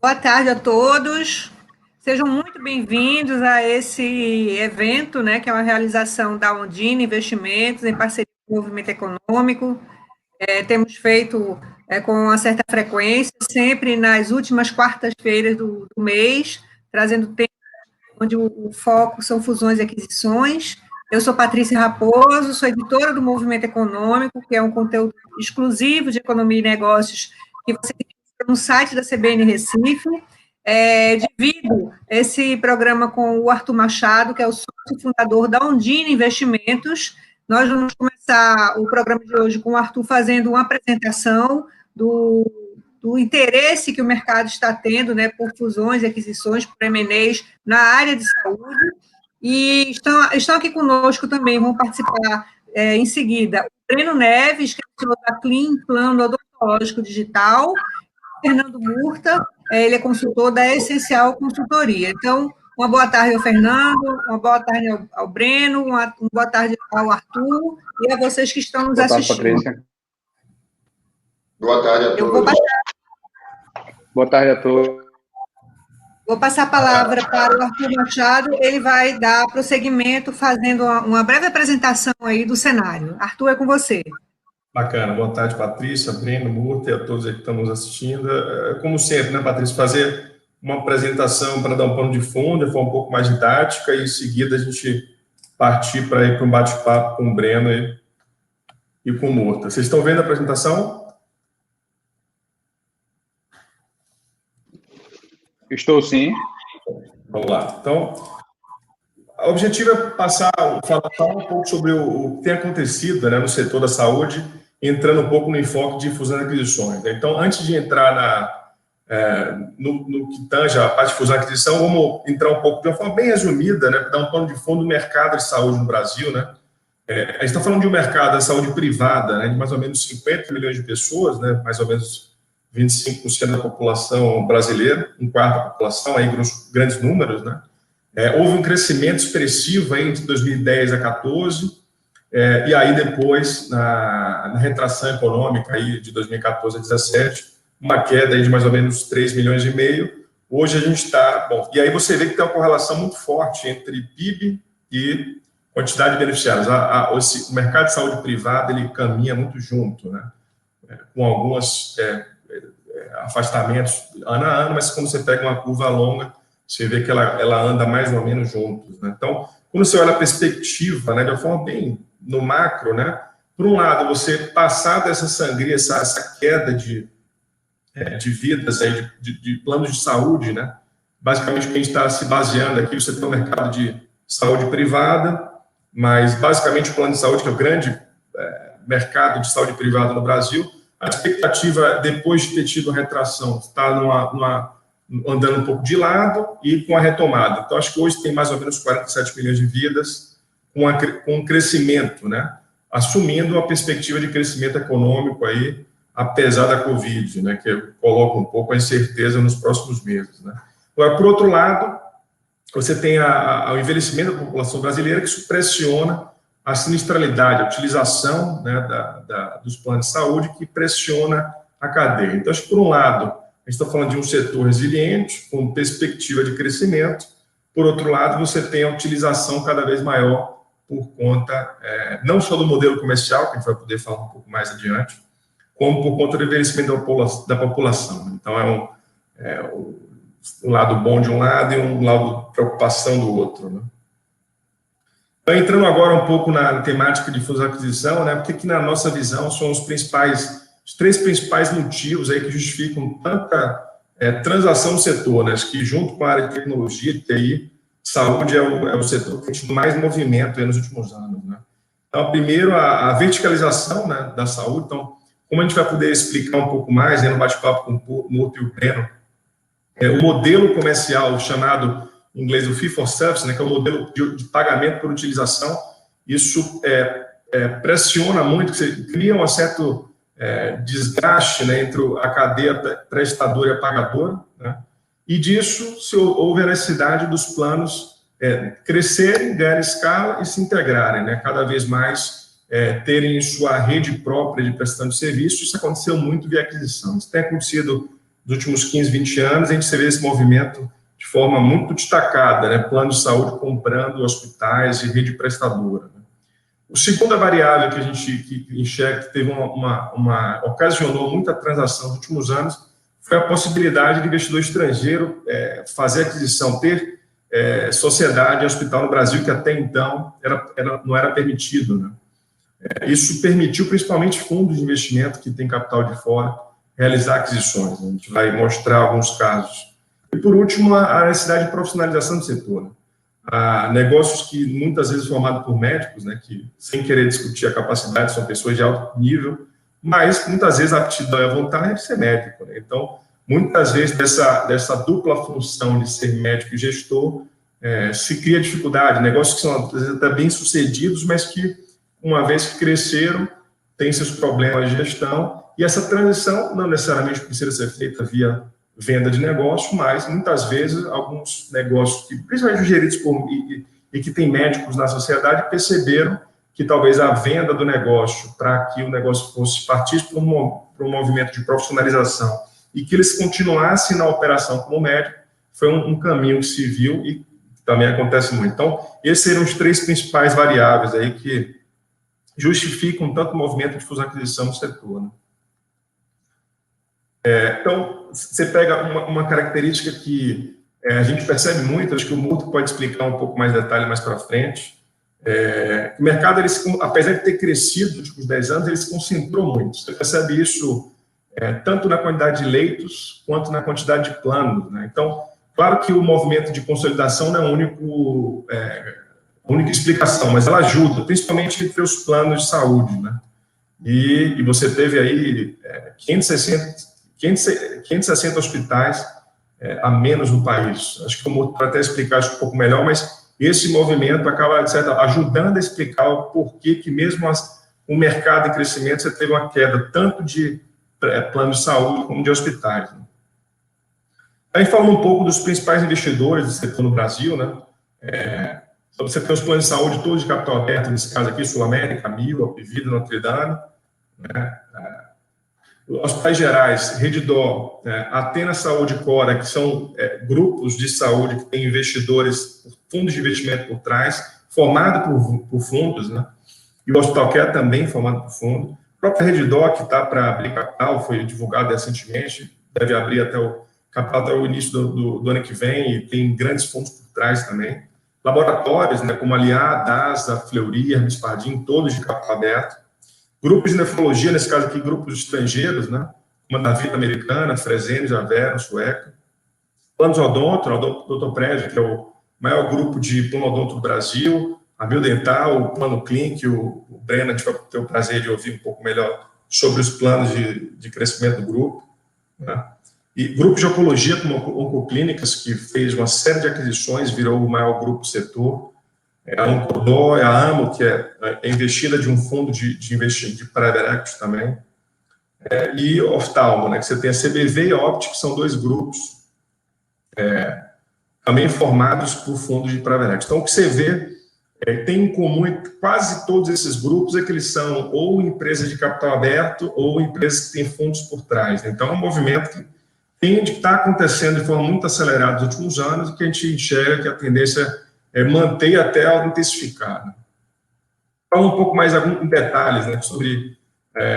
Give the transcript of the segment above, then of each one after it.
Boa tarde a todos. Sejam muito bem-vindos a esse evento, né, que é uma realização da Ondina Investimentos, em parceria com o Movimento Econômico. Temos feito com uma certa frequência, sempre nas últimas quartas-feiras do mês, trazendo temas onde o foco são fusões e aquisições. Eu sou Patrícia Raposo, sou editora do Movimento Econômico, que é um conteúdo exclusivo de economia e negócios que você encontra no site da CBN Recife. Divido esse programa com o Arthur Machado, que é o sócio fundador da Ondina Investimentos. Nós vamos começar o programa de hoje com o Arthur fazendo uma apresentação do interesse que o mercado está tendo, né, por fusões e aquisições, por M&As na área de saúde. E estão aqui conosco também, vão participar em seguida o Breno Neves, que é o da Clean Plano Odontológico Digital, Fernando Murta, ele é consultor da Essencial Consultoria. Então, uma boa tarde ao Fernando, uma boa tarde ao Breno, uma boa tarde ao Arthur e a vocês que estão nos assistindo. Boa tarde, Patrícia. Boa tarde a todos. Boa tarde a todos. Vou passar a palavra para o Arthur Machado, ele vai dar prosseguimento fazendo uma breve apresentação aí do cenário. Arthur, é com você. Bacana, boa tarde, Patrícia, Breno, Murta e a todos aí que estão nos assistindo. Como sempre, né, Patrícia, fazer uma apresentação para dar um pano de fundo, de forma um pouco mais didática, e em seguida a gente partir para ir para um bate-papo com o Breno e com o Murta. Vocês estão vendo a apresentação? Estou sim. Vamos lá. Então, o objetivo é falar um pouco sobre o que tem acontecido, né, no setor da saúde, entrando um pouco no enfoque de fusão e aquisições. Então, antes de entrar no que tange a parte de fusão e aquisição, vamos entrar um pouco de uma forma bem resumida, né, para dar um pano de fundo do mercado de saúde no Brasil. Né? A gente está falando de um mercado da saúde privada, né, de mais ou menos 50 milhões de pessoas, né, mais ou menos 25% da população brasileira, um quarto da população, aí grandes números, né? Houve um crescimento expressivo aí entre 2010 a 2014, e aí depois, na retração econômica aí de 2014 a 2017, uma queda aí de mais ou menos 3 milhões e meio. Hoje a gente está... Bom, e aí você vê que tem uma correlação muito forte entre PIB e quantidade de beneficiários. O mercado de saúde privada, ele caminha muito junto, né? Com alguns afastamentos ano a ano, mas quando você pega uma curva longa, você vê que ela anda mais ou menos juntos, né? Então, quando você olha a perspectiva, né, de uma forma bem no macro, né, por um lado, você passar dessa sangria, essa queda de vidas, aí, de planos de saúde, né, basicamente o que a gente está se baseando aqui, você tem um mercado de saúde privada, mas basicamente o plano de saúde, que é o grande mercado de saúde privada no Brasil, a expectativa, depois de ter tido a retração, está andando um pouco de lado e com a retomada. Então, acho que hoje tem mais ou menos 47 milhões de vidas com um crescimento, né? Assumindo a perspectiva de crescimento econômico aí, apesar da Covid, né? Que coloca um pouco a incerteza nos próximos meses, né? Agora, por outro lado, você tem o envelhecimento da população brasileira, que isso pressiona a sinistralidade, a utilização, né, dos planos de saúde, que pressiona a cadeia. Então, acho que, por um lado, a gente está falando de um setor resiliente, com perspectiva de crescimento. Por outro lado, você tem a utilização cada vez maior por conta, não só do modelo comercial, que a gente vai poder falar um pouco mais adiante, como por conta do envelhecimento da população. Então, um lado bom de um lado e um lado de preocupação do outro, né? Então, entrando agora um pouco na temática de fusão e aquisição, né, porque que na nossa visão são os três principais motivos aí que justificam tanta transação no setor, né, que junto com a área de tecnologia, de TI, saúde é o setor que tem mais movimento aí nos últimos anos, né. Então, primeiro, a verticalização, né, da saúde. Então, como a gente vai poder explicar um pouco mais, né, no bate-papo com o Murta e o Breno, o modelo comercial chamado em inglês o fee for service, né, que é o modelo de pagamento por utilização, isso pressiona muito, você cria um certo desgaste, né, entre a cadeia prestadora e a pagadora, né, e disso se houve a necessidade dos planos crescerem, ganharem escala e se integrarem, né, cada vez mais terem sua rede própria de prestação de serviço. Isso aconteceu muito via aquisição. Isso tem acontecido nos últimos 15, 20 anos, a gente vê esse movimento de forma muito destacada, né? Plano de saúde comprando hospitais e rede prestadora. Né? A segunda variável que a gente enxerga que teve ocasionou muita transação nos últimos anos foi a possibilidade de investidor estrangeiro fazer aquisição, ter sociedade e hospital no Brasil, que até então não era permitido. Né? Isso permitiu, principalmente, fundos de investimento que têm capital de fora, realizar aquisições. Né? A gente vai mostrar alguns casos. E, por último, a necessidade de profissionalização do setor. Né? Negócios que muitas vezes formados por médicos, né, que, sem querer discutir a capacidade, são pessoas de alto nível, mas muitas vezes a aptidão e a vontade é de ser médico. Né? Então, muitas vezes dessa dupla função de ser médico e gestor, se cria dificuldade, negócios que são às vezes até bem sucedidos, mas que, uma vez que cresceram, têm seus problemas de gestão, e essa transição não necessariamente precisa ser feita via venda de negócio, mas muitas vezes alguns negócios, principalmente geridos e que têm médicos na sociedade, perceberam que talvez a venda do negócio, para que o negócio fosse partisse para um movimento de profissionalização e que eles continuassem na operação como médico, foi um caminho que se viu e também acontece muito. Então, esses seriam os 3 principais variáveis aí que justificam tanto o movimento de fusão-aquisição no setor. Né? Então, você pega uma característica que a gente percebe muito, acho que o Múrto pode explicar um pouco mais detalhe mais para frente. O mercado, apesar de ter crescido nos últimos 10 anos, ele se concentrou muito. Você percebe isso tanto na quantidade de leitos quanto na quantidade de planos. Né? Então, claro que o movimento de consolidação não é a única explicação, mas ela ajuda, principalmente entre os planos de saúde. Né? E você teve aí 560 hospitais a menos no país. Acho que eu vou até explicar isso um pouco melhor, mas esse movimento acaba, de certa, ajudando a explicar o porquê que mesmo o mercado em crescimento você teve uma queda tanto de planos de saúde como de hospitais. Né? Aí falando um pouco dos principais investidores do setor no Brasil, né? Você tem os planos de saúde todos de capital aberto, nesse caso aqui, Sul América, Mil, Apivida, Notre Dame, né? Hospitais Gerais, Redidor, Atena Saúde e Cora, que são grupos de saúde que têm investidores, fundos de investimento por trás, formado por fundos, né? E o Hospital Care também formado por fundo. O próprio Redidor, que está para abrir capital, foi divulgado recentemente, deve abrir até o capital até o início do ano que vem, e tem grandes fundos por trás também. Laboratórios, né, como a Aliá, DASA, Fleury, Hermes Pardini, todos de capital aberto. Grupos de nefrologia, nesse caso aqui, grupos estrangeiros, né? Uma da Vida Americana, Fresenius, Avera, Sueca. Planos Odonto, Odontopred, que é o maior grupo de plano odonto do Brasil, a Biodental, o Plano Clinic, o Breno, a gente vai ter o prazer de ouvir um pouco melhor sobre os planos de crescimento do grupo. Né? E grupo de oncologia, como Oncoclínicas, que fez uma série de aquisições, virou o maior grupo do setor. A Oncodó, a AMO, que é investida de um fundo de investimento de private equity também, e Oftalmo, né, que você tem a CBV e a Optic, que são 2 grupos também formados por fundos de private equity. Então, o que você vê tem em comum quase todos esses grupos é que eles são ou empresas de capital aberto ou empresas que têm fundos por trás. Então, é um movimento que tende a estar acontecendo de forma muito acelerada nos últimos anos e que a gente enxerga que a tendência manter e até intensificar. Né? Fala um pouco mais em detalhes, né, sobre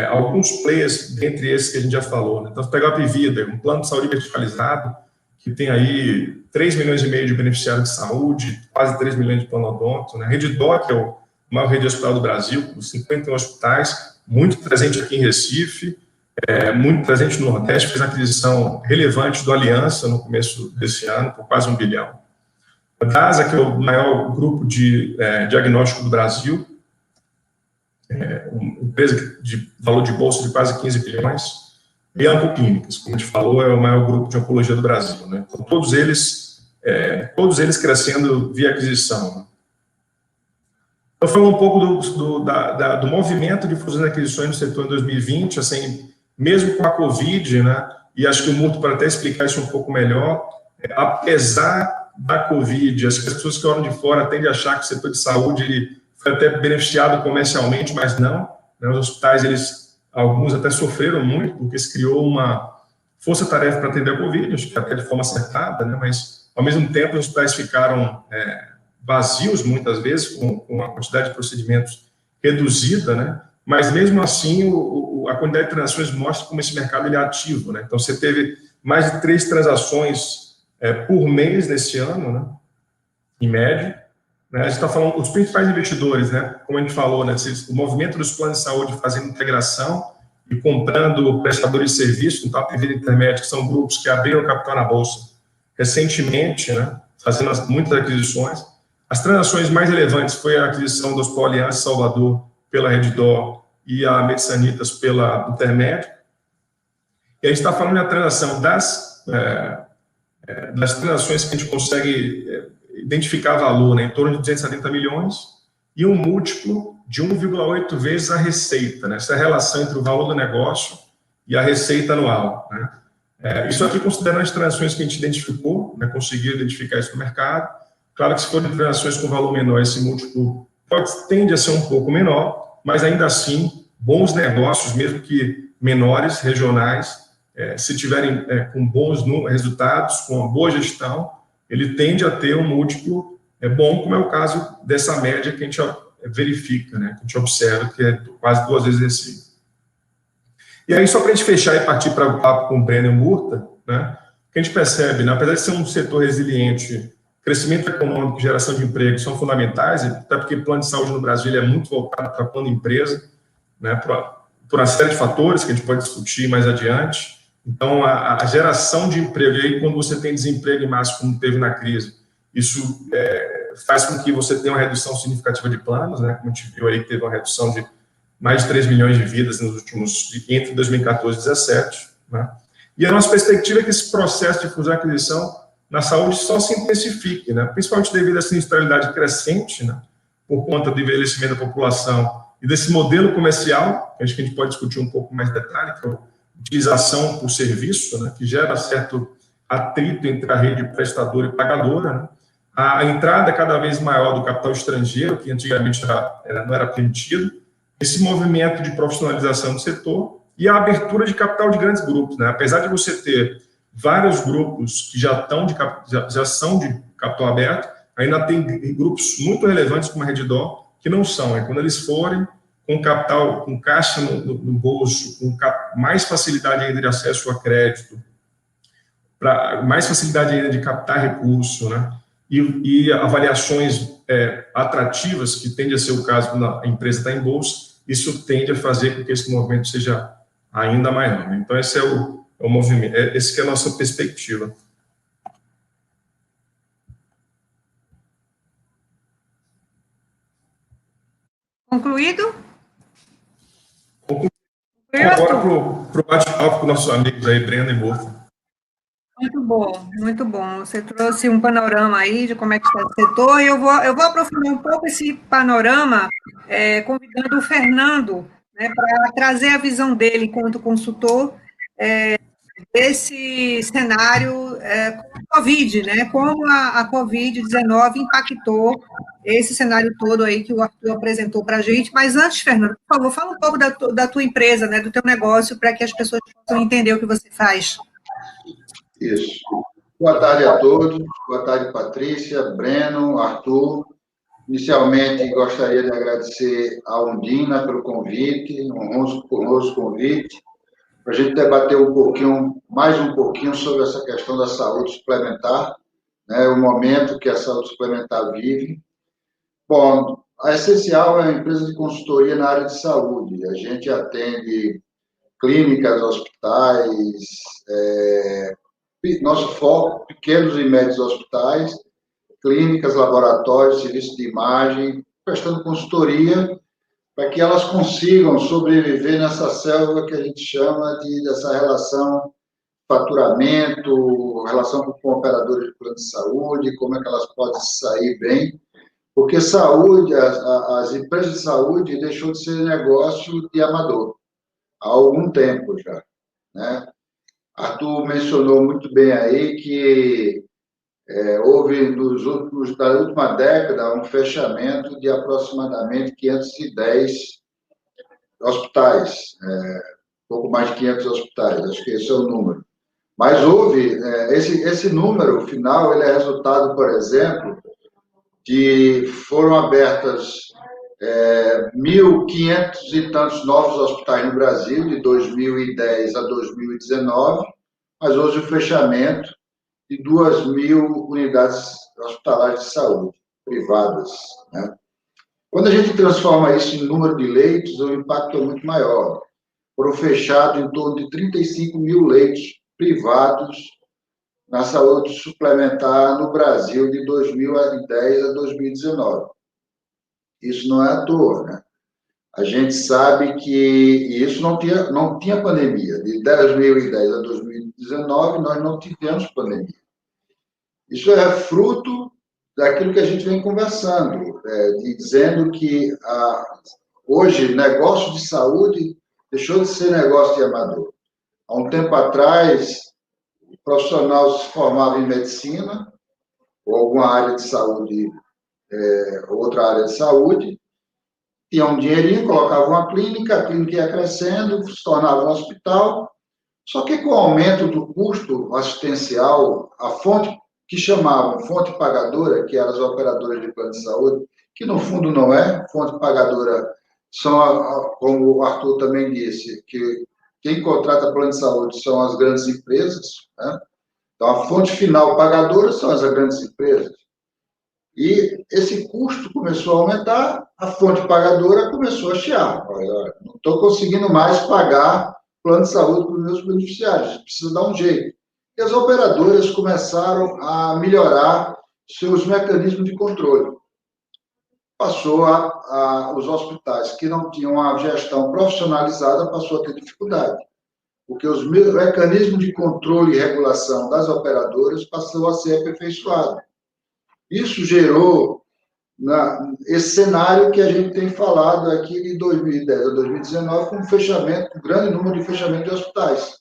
alguns players, dentre esses que a gente já falou. Né? Então, se pegar a Apivida, um plano de saúde verticalizado, que tem aí 3 milhões e meio de beneficiários de saúde, quase 3 milhões de plano odonto. Né? Redidor, que é o maior rede de hospital do Brasil, com 51 hospitais, muito presente aqui em Recife, muito presente no Nordeste, fez uma aquisição relevante do Aliança no começo desse ano, por quase 1 bilhão. A DASA, que é o maior grupo de diagnóstico do Brasil, uma empresa de valor de bolsa de quase 15 bilhões, e a Oncoclínicas, como a gente falou, é o maior grupo de oncologia do Brasil. Né? Então, todos eles crescendo via aquisição. Né? Então, falando um pouco do movimento de fusões e aquisições no setor em 2020, assim, mesmo com a Covid, né, e acho que o Múrto pode até explicar isso um pouco melhor, apesar da Covid, as pessoas que olham de fora tendem a achar que o setor de saúde ele foi até beneficiado comercialmente, mas não. Né, os hospitais, alguns até sofreram muito, porque se criou uma força-tarefa para atender a Covid, acho que até de forma acertada, né? Mas, ao mesmo tempo, os hospitais ficaram vazios, muitas vezes, com a quantidade de procedimentos reduzida, né? Mas, mesmo assim, a quantidade de transações mostra como esse mercado ele é ativo, né? Então, você teve mais de 3 transações por mês nesse ano, né? Em média. Né? A gente está falando, os principais investidores, né? Como a gente falou, né? O movimento dos planos de saúde fazendo integração e comprando prestadores de serviço, no top vida intermédio, que são grupos que abriram capital na Bolsa recentemente, né? Fazendo muitas aquisições. As transações mais relevantes foi a aquisição do Hospital Aliança Salvador pela Redditor e a Medsanitas pela Intermédio. E a gente está falando da transação das transações que a gente consegue identificar valor, né, em torno de 270 milhões e um múltiplo de 1,8 vezes a receita, né, essa relação entre o valor do negócio e a receita anual. Né. Isso aqui considerando as transações que a gente identificou, né, conseguiu identificar isso no mercado. Claro que se forem transações com valor menor, esse múltiplo tende a ser um pouco menor, mas ainda assim, bons negócios, mesmo que menores, regionais, se tiverem com bons resultados, com uma boa gestão, ele tende a ter um múltiplo bom, como é o caso dessa média que a gente verifica, né, que a gente observa, que é quase 2 vezes esse. E aí, só para a gente fechar e partir para o papo com o Breno Murta, né, que a gente percebe, né, apesar de ser um setor resiliente, crescimento econômico e geração de emprego são fundamentais, até porque o plano de saúde no Brasil é muito voltado para plano de empresa, né, por uma série de fatores que a gente pode discutir mais adiante. Então, a geração de emprego, e aí quando você tem desemprego em massa, como teve na crise, isso faz com que você tenha uma redução significativa de planos, né? Como a gente viu aí, teve uma redução de mais de 3 milhões de vidas entre 2014 e 2017. Né? E a nossa perspectiva é que esse processo de fusão e aquisição na saúde só se intensifique, né? Principalmente devido à sinistralidade crescente, né? Por conta do envelhecimento da população e desse modelo comercial, que acho que a gente pode discutir um pouco mais detalhe, que é utilização por serviço, né, que gera certo atrito entre a rede prestadora e pagadora, né, a entrada cada vez maior do capital estrangeiro, que antigamente não era permitido, esse movimento de profissionalização do setor e a abertura de capital de grandes grupos. Né, apesar de você ter vários grupos que já são de capital aberto, ainda tem grupos muito relevantes como a Redditor que não são. E quando eles forem com capital, com caixa no bolso, com mais facilidade ainda de acesso a crédito, mais facilidade ainda de captar recurso, né? E avaliações atrativas, que tende a ser o caso quando a empresa está em bolsa, isso tende a fazer com que esse movimento seja ainda maior. Né? Então, esse é o movimento, esse que é a nossa perspectiva. Concluído? Agora para o bate-papo com nossos amigos aí, Breno e Murta. Muito bom, muito bom. Você trouxe um panorama aí de como é que está o setor, e eu vou aprofundar um pouco esse panorama, convidando o Fernando, né, para trazer a visão dele enquanto consultor desse cenário com a Covid, né? Como a Covid-19 impactou esse cenário todo aí que o Arthur apresentou para a gente. Mas antes, Fernando, por favor, fala um pouco da tua empresa, né, do teu negócio, para que as pessoas possam entender o que você faz. Isso. Boa tarde a todos. Boa tarde, Patrícia, Breno, Arthur. Inicialmente, gostaria de agradecer a Undina pelo convite, honroso convite, para a gente debater mais um pouquinho sobre essa questão da saúde suplementar, né, o momento que a saúde suplementar vive. Bom, a Essencial é uma empresa de consultoria na área de saúde. A gente atende clínicas, hospitais, nosso foco, pequenos e médios hospitais, clínicas, laboratórios, serviços de imagem, prestando consultoria para que elas consigam sobreviver nessa selva que a gente chama dessa relação faturamento, relação com operadores de plano de saúde, como é que elas podem sair bem, porque saúde, as empresas de saúde deixou de ser negócio de amador há algum tempo já, né? Arthur mencionou muito bem aí que houve, na última década, um fechamento de aproximadamente 510 hospitais, pouco mais de 500 hospitais, acho que esse é o número. Mas houve, esse número final, ele é resultado, por exemplo, de foram abertas 1.500 e tantos novos hospitais no Brasil, de 2010 a 2019, mas hoje o fechamento de 2.000 unidades hospitalares de saúde privadas, né? Quando a gente transforma isso em número de leitos, o impacto é muito maior. Foram fechados em torno de 35.000 leitos privados na saúde suplementar no Brasil de 2010 a 2019. Isso não é à toa, né? A gente sabe que isso não tinha pandemia. De 2010 a 2019, nós não tivemos pandemia. Isso é fruto daquilo que a gente vem conversando, dizendo que hoje negócio de saúde deixou de ser negócio de amador. Há um tempo atrás, o profissional se formava em medicina, ou alguma área de saúde, outra área de saúde, tinha um dinheirinho, colocava uma clínica, a clínica ia crescendo, se tornava um hospital, só que com o aumento do custo assistencial, a fonte que chamavam fonte pagadora, que eram as operadoras de plano de saúde, que no fundo não é, fonte pagadora são, como o Arthur também disse, que quem contrata plano de saúde são as grandes empresas, né? Então, a fonte final pagadora são as grandes empresas. E esse custo começou a aumentar, a fonte pagadora começou a chiar. Não estou conseguindo mais pagar plano de saúde para os meus beneficiários, precisa dar um jeito. E as operadoras começaram a melhorar seus mecanismos de controle. Passou os hospitais que não tinham uma gestão profissionalizada, passou a ter dificuldade, porque os mecanismos de controle e regulação das operadoras passou a ser aperfeiçoado. Isso gerou esse cenário que a gente tem falado aqui de 2010 a 2019, com um grande número de fechamento de hospitais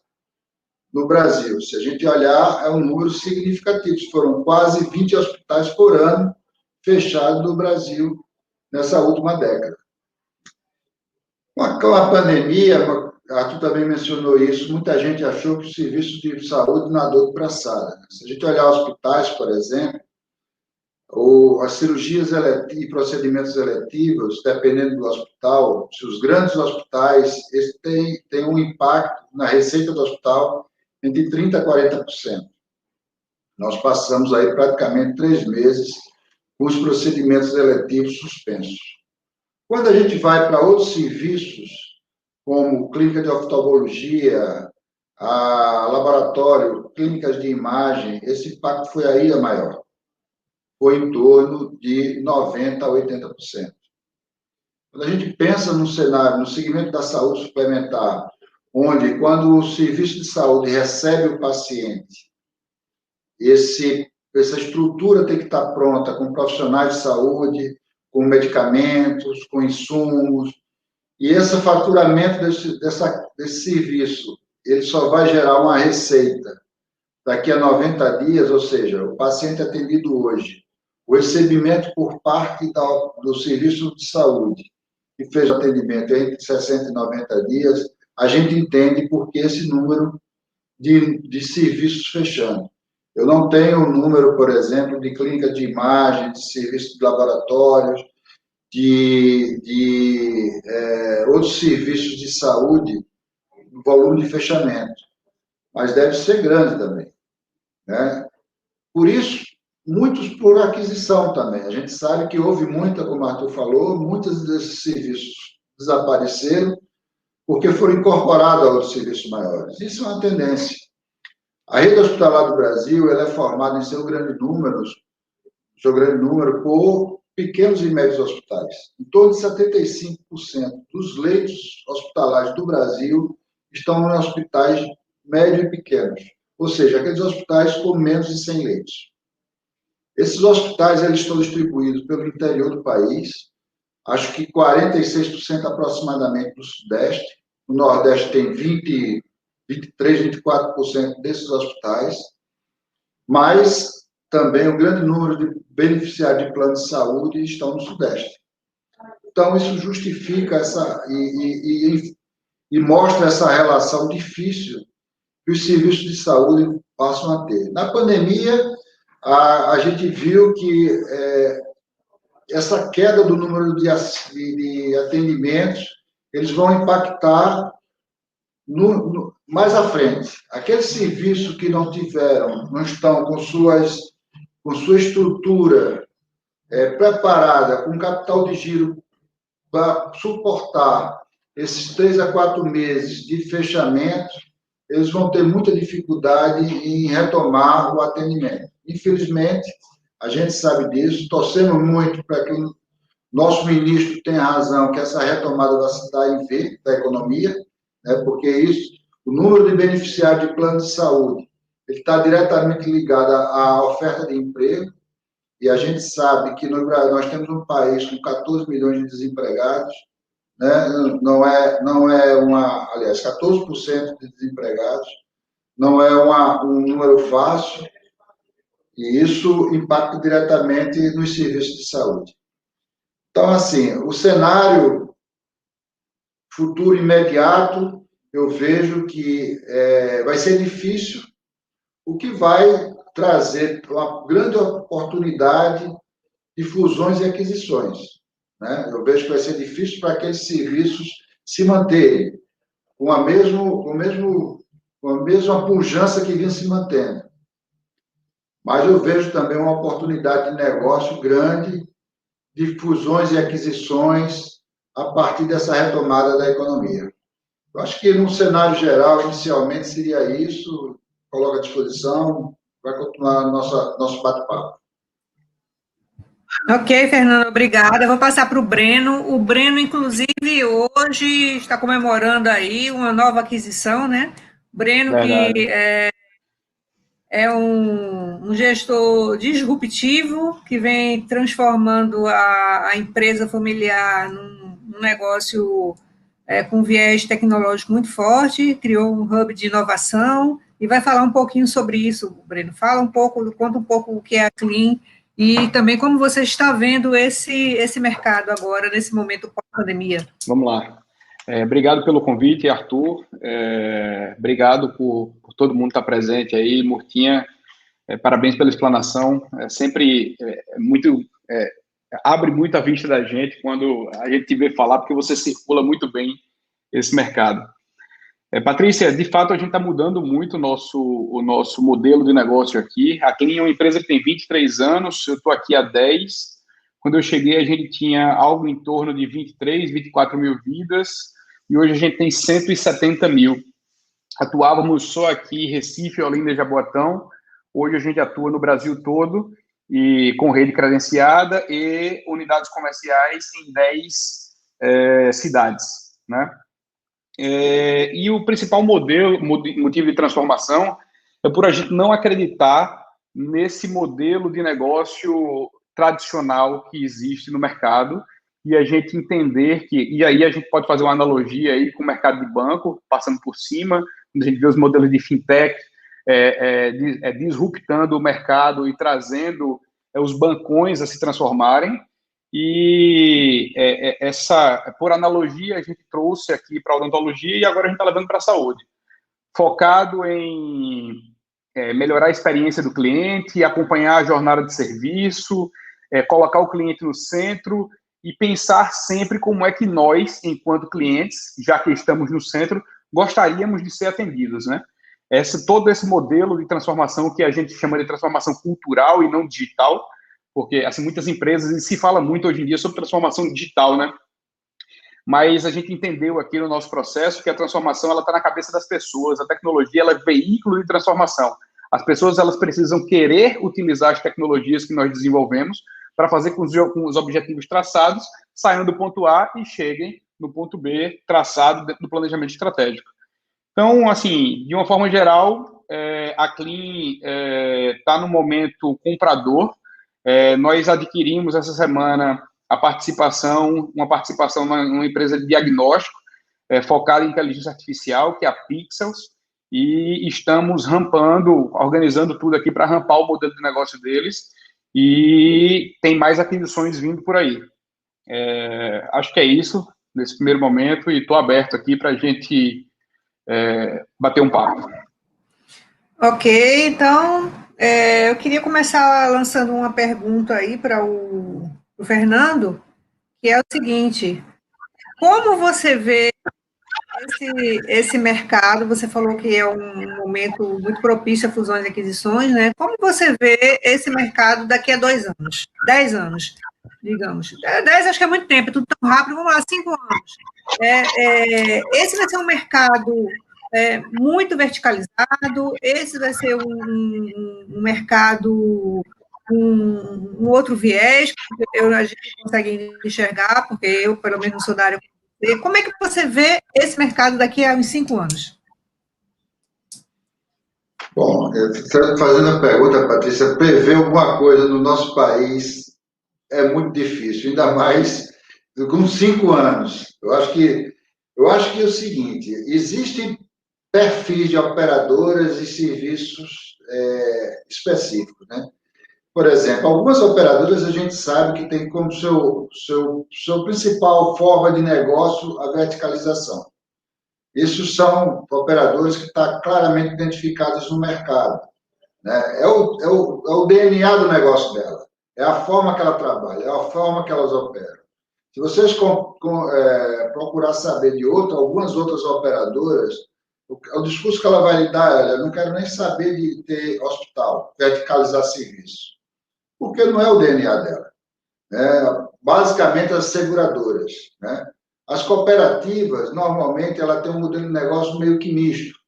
no Brasil. Se a gente olhar, é um número significativo. Foram quase 20 hospitais por ano fechados no Brasil nessa última década. Com a pandemia, Arthur também mencionou isso, muita gente achou que o serviço de saúde nadou de braçada. Se a gente olhar hospitais, por exemplo, ou as cirurgias e procedimentos eletivos, dependendo do hospital, se os grandes hospitais têm um impacto na receita do hospital entre 30% a 40%. Nós passamos aí praticamente 3 meses com os procedimentos eletivos suspensos. Quando a gente vai para outros serviços, como clínica de oftalmologia, laboratório, clínicas de imagem, esse impacto foi aí a maior. Foi em torno de 90% a 80%. Quando a gente pensa no cenário, no segmento da saúde suplementar, onde, quando o serviço de saúde recebe o paciente, essa estrutura tem que estar pronta com profissionais de saúde, com medicamentos, com insumos, e esse faturamento desse serviço, ele só vai gerar uma receita daqui a 90 dias, ou seja, o paciente atendido hoje, o recebimento por parte do serviço de saúde, que fez o atendimento entre 60 e 90 dias, a gente entende por que esse número de serviços fechando. Eu não tenho o número, por exemplo, de clínica de imagem, de serviços de laboratórios, de outros serviços de saúde, no volume de fechamento, mas deve ser grande também, né? Por isso, muitos por aquisição também. A gente sabe que houve muita, como o Arthur falou, muitos desses serviços desapareceram porque foram incorporados a outros serviços maiores. Isso é uma tendência. A rede hospitalar do Brasil, ela é formada em seu grande número por pequenos e médios hospitais. Em torno de 75% dos leitos hospitalares do Brasil estão em hospitais médios e pequenos, ou seja, aqueles hospitais com menos de 100 leitos. Esses hospitais eles estão distribuídos pelo interior do país, acho que 46% aproximadamente no Sudeste, no Nordeste tem 23%, 24% desses hospitais, mas também um grande número de beneficiários de plano de saúde estão no Sudeste. Então, isso justifica e mostra essa relação difícil que os serviços de saúde passam a ter. Na pandemia, a gente viu que essa queda do número de atendimentos, eles vão impactar mais à frente. Aqueles serviços que não estão com sua estrutura preparada, com capital de giro para suportar esses 3 a 4 meses de fechamento, eles vão ter muita dificuldade em retomar o atendimento. Infelizmente, a gente sabe disso, torcemos muito para que o nosso ministro tenha razão, que essa retomada vai se dar em V da economia, né, porque o número de beneficiários de plano de saúde, ele está diretamente ligado à oferta de emprego, e a gente sabe que no Brasil nós temos um país com 14 milhões de desempregados, né, aliás, 14% de desempregados, não é um número fácil, e isso impacta diretamente nos serviços de saúde. Então, assim, o cenário futuro imediato, eu vejo que vai ser difícil, o que vai trazer uma grande oportunidade de fusões e aquisições, né? Eu vejo que vai ser difícil para aqueles serviços se manterem com a mesma pujança que vinha se mantendo. Mas eu vejo também uma oportunidade de negócio grande, de fusões e aquisições a partir dessa retomada da economia. Eu acho que, no cenário geral, inicialmente, seria isso. Coloco à disposição, vai continuar nosso bate-papo. Ok, Fernando, obrigada. Eu vou passar para o Breno. O Breno, inclusive, hoje está comemorando aí uma nova aquisição, né? O Breno, verdade, que é um gestor disruptivo que vem transformando a empresa familiar num negócio com viés tecnológico muito forte, criou um hub de inovação e vai falar um pouquinho sobre isso, Breno. Conta um pouco o que é a Clean e também como você está vendo esse mercado agora, nesse momento pós-pandemia. Vamos lá. Obrigado pelo convite, Arthur. Obrigado por todo mundo estar presente aí. Murtinha, parabéns pela explanação. Sempre abre muito a vista da gente quando a gente te vê falar, porque você circula muito bem esse mercado. Patrícia, de fato, a gente está mudando muito o nosso modelo de negócio aqui. A Clean é uma empresa que tem 23 anos, eu estou aqui há 10. Quando eu cheguei, a gente tinha algo em torno de 23, 24 mil vidas, e hoje a gente tem 170 mil. Atuávamos só aqui em Recife, Olinda e Jaboatão. Hoje a gente atua no Brasil todo, e com rede credenciada e unidades comerciais em 10 cidades, né? E o principal motivo de transformação é por a gente não acreditar nesse modelo de negócio tradicional que existe no mercado e a gente entender e aí a gente pode fazer uma analogia aí com o mercado de banco, passando por cima, quando a gente vê os modelos de fintech disruptando o mercado e trazendo os bancões a se transformarem. E por analogia, a gente trouxe aqui para a odontologia e agora a gente está levando para a saúde, focado em melhorar a experiência do cliente, acompanhar a jornada de serviço, colocar o cliente no centro e pensar sempre como é que nós, enquanto clientes, já que estamos no centro, gostaríamos de ser atendidos, né? Todo esse modelo de transformação que a gente chama de transformação cultural e não digital, porque assim, muitas empresas, e se fala muito hoje em dia sobre transformação digital, né? Mas a gente entendeu aqui no nosso processo que a transformação ela está na cabeça das pessoas, a tecnologia ela é veículo de transformação. As pessoas elas precisam querer utilizar as tecnologias que nós desenvolvemos para fazer com os objetivos traçados saiam do ponto A e cheguem no ponto B traçado dentro do planejamento estratégico. Então, assim, de uma forma geral, a Clean está no momento comprador. Nós adquirimos essa semana uma participação numa empresa de diagnóstico focada em inteligência artificial, que é a Pixels, e estamos organizando tudo aqui para rampar o modelo de negócio deles, e tem mais aquisições vindo por aí. Acho que é isso nesse primeiro momento, e estou aberto aqui para a gente bater um papo. Ok, então, eu queria começar lançando uma pergunta aí para o Fernando, que é o seguinte: como você vê esse mercado? Você falou que é um momento muito propício a fusões e aquisições, né? Como você vê esse mercado daqui a 2 anos, 10 anos, digamos? 10 acho que é muito tempo, é tudo tão rápido, vamos lá, 5 anos. Esse vai ser um mercado muito verticalizado, esse vai ser um mercado com um outro viés, que a gente consegue enxergar, porque eu, pelo menos, sou da área. Como é que você vê esse mercado daqui a uns 5 anos? Bom, fazendo a pergunta, Patrícia, prever alguma coisa no nosso país é muito difícil, ainda mais com 5 anos. Eu acho que é o seguinte: existem perfis de operadoras e serviços específicos, né? Por exemplo, algumas operadoras a gente sabe que tem como seu principal forma de negócio a verticalização. Isso são operadores que estão claramente identificados no mercado, né? É o DNA do negócio dela, é a forma que ela trabalha, é a forma que elas operam. Se vocês procurar saber de algumas outras operadoras, o discurso que ela vai lhe dar é: eu não quero nem saber de ter hospital, verticalizar serviço, porque não é o DNA dela. Basicamente, as seguradoras, né? As cooperativas, normalmente, ela tem um modelo de negócio meio que misto.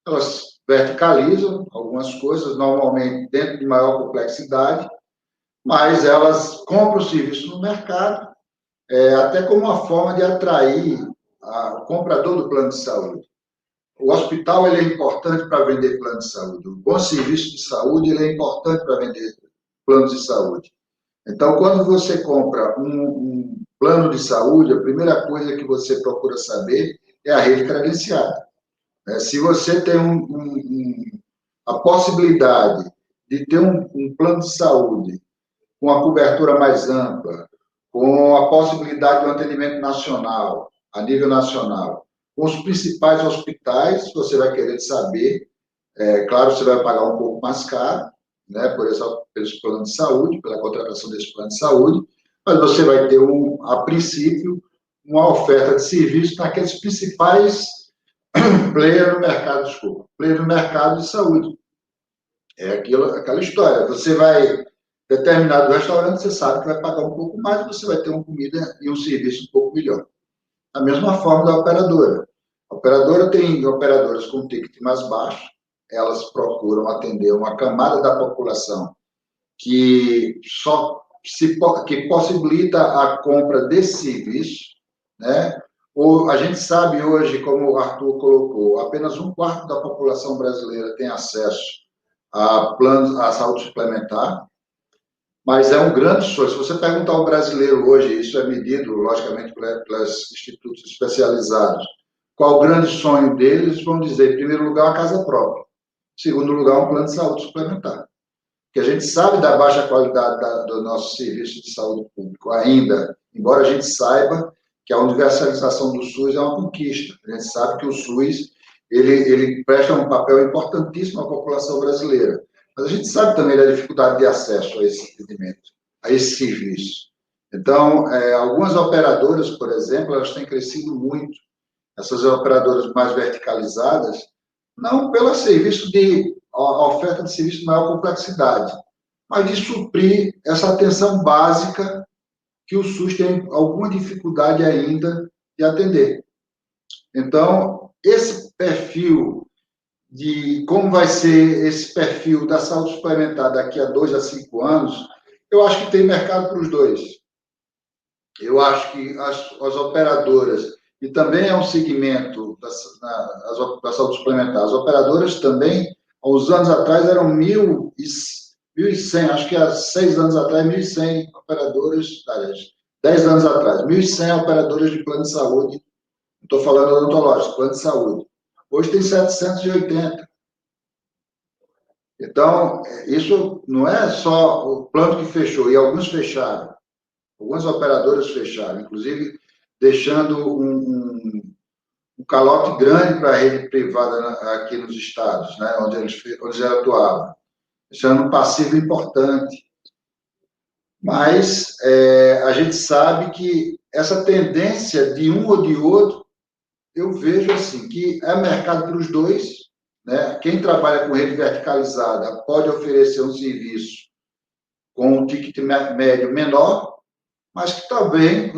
Elas verticalizam algumas coisas, normalmente dentro de maior complexidade, mas elas compram o serviço no mercado, até como uma forma de atrair o comprador do plano de saúde. O hospital ele é importante para vender plano de saúde. O bom serviço de saúde ele é importante para vender planos de saúde. Então, quando você compra um plano de saúde, a primeira coisa que você procura saber é a rede credenciada. Se você tem a possibilidade de ter um plano de saúde com a cobertura mais ampla, com a possibilidade de um atendimento nacional, a nível nacional, com os principais hospitais, você vai querer saber. Claro, você vai pagar um pouco mais caro, né, por esse plano de saúde, pela contratação desse plano de saúde, mas você vai ter, a princípio, uma oferta de serviço naqueles principais players no mercado, player no mercado de saúde. É aquela história. Você vai, determinado restaurante, você sabe que vai pagar um pouco mais, você vai ter uma comida e um serviço um pouco melhor. Da mesma forma da operadora. A operadora tem operadoras com ticket mais baixo, elas procuram atender uma camada da população que que possibilita a compra desse serviço, né? A gente sabe hoje, como o Arthur colocou, apenas 1/4 da população brasileira tem acesso a planos, à saúde suplementar, mas é um grande sonho. Se você perguntar ao brasileiro hoje, isso é medido, logicamente, pelos institutos especializados, qual o grande sonho deles, vão dizer, em primeiro lugar, a casa própria. Em segundo lugar, um plano de saúde suplementar. Porque a gente sabe da baixa qualidade do nosso serviço de saúde público ainda, embora a gente saiba que a universalização do SUS é uma conquista. A gente sabe que o SUS ele presta um papel importantíssimo à população brasileira. Mas a gente sabe também da dificuldade de acesso a esse atendimento, a esse serviço. Então, algumas operadoras, por exemplo, elas têm crescido muito. Essas operadoras mais verticalizadas, não pelo serviço a oferta de serviço de maior complexidade, mas de suprir essa atenção básica que o SUS tem alguma dificuldade ainda de atender. Então, esse perfil como vai ser esse perfil da saúde suplementar daqui a 2 a 5 anos, eu acho que tem mercado para os dois. Eu acho que as operadoras, e também é um segmento da saúde suplementar, as operadoras também, há uns anos atrás, eram 1.100, acho que há 6 anos atrás, 1.100 operadoras, 10 anos atrás, 1.100 operadoras de plano de saúde, não estou falando odontológico, plano de saúde. Hoje tem 780. Então, isso não é só o plano que fechou, e alguns fecharam. Algumas operadoras fecharam, inclusive deixando um calote grande para a rede privada aqui nos estados, né, onde eles atuavam. Isso era um passivo importante. Mas a gente sabe que essa tendência de um ou de outro, eu vejo assim, que é mercado para os dois, né? Quem trabalha com rede verticalizada pode oferecer um serviço com um ticket médio menor, mas que também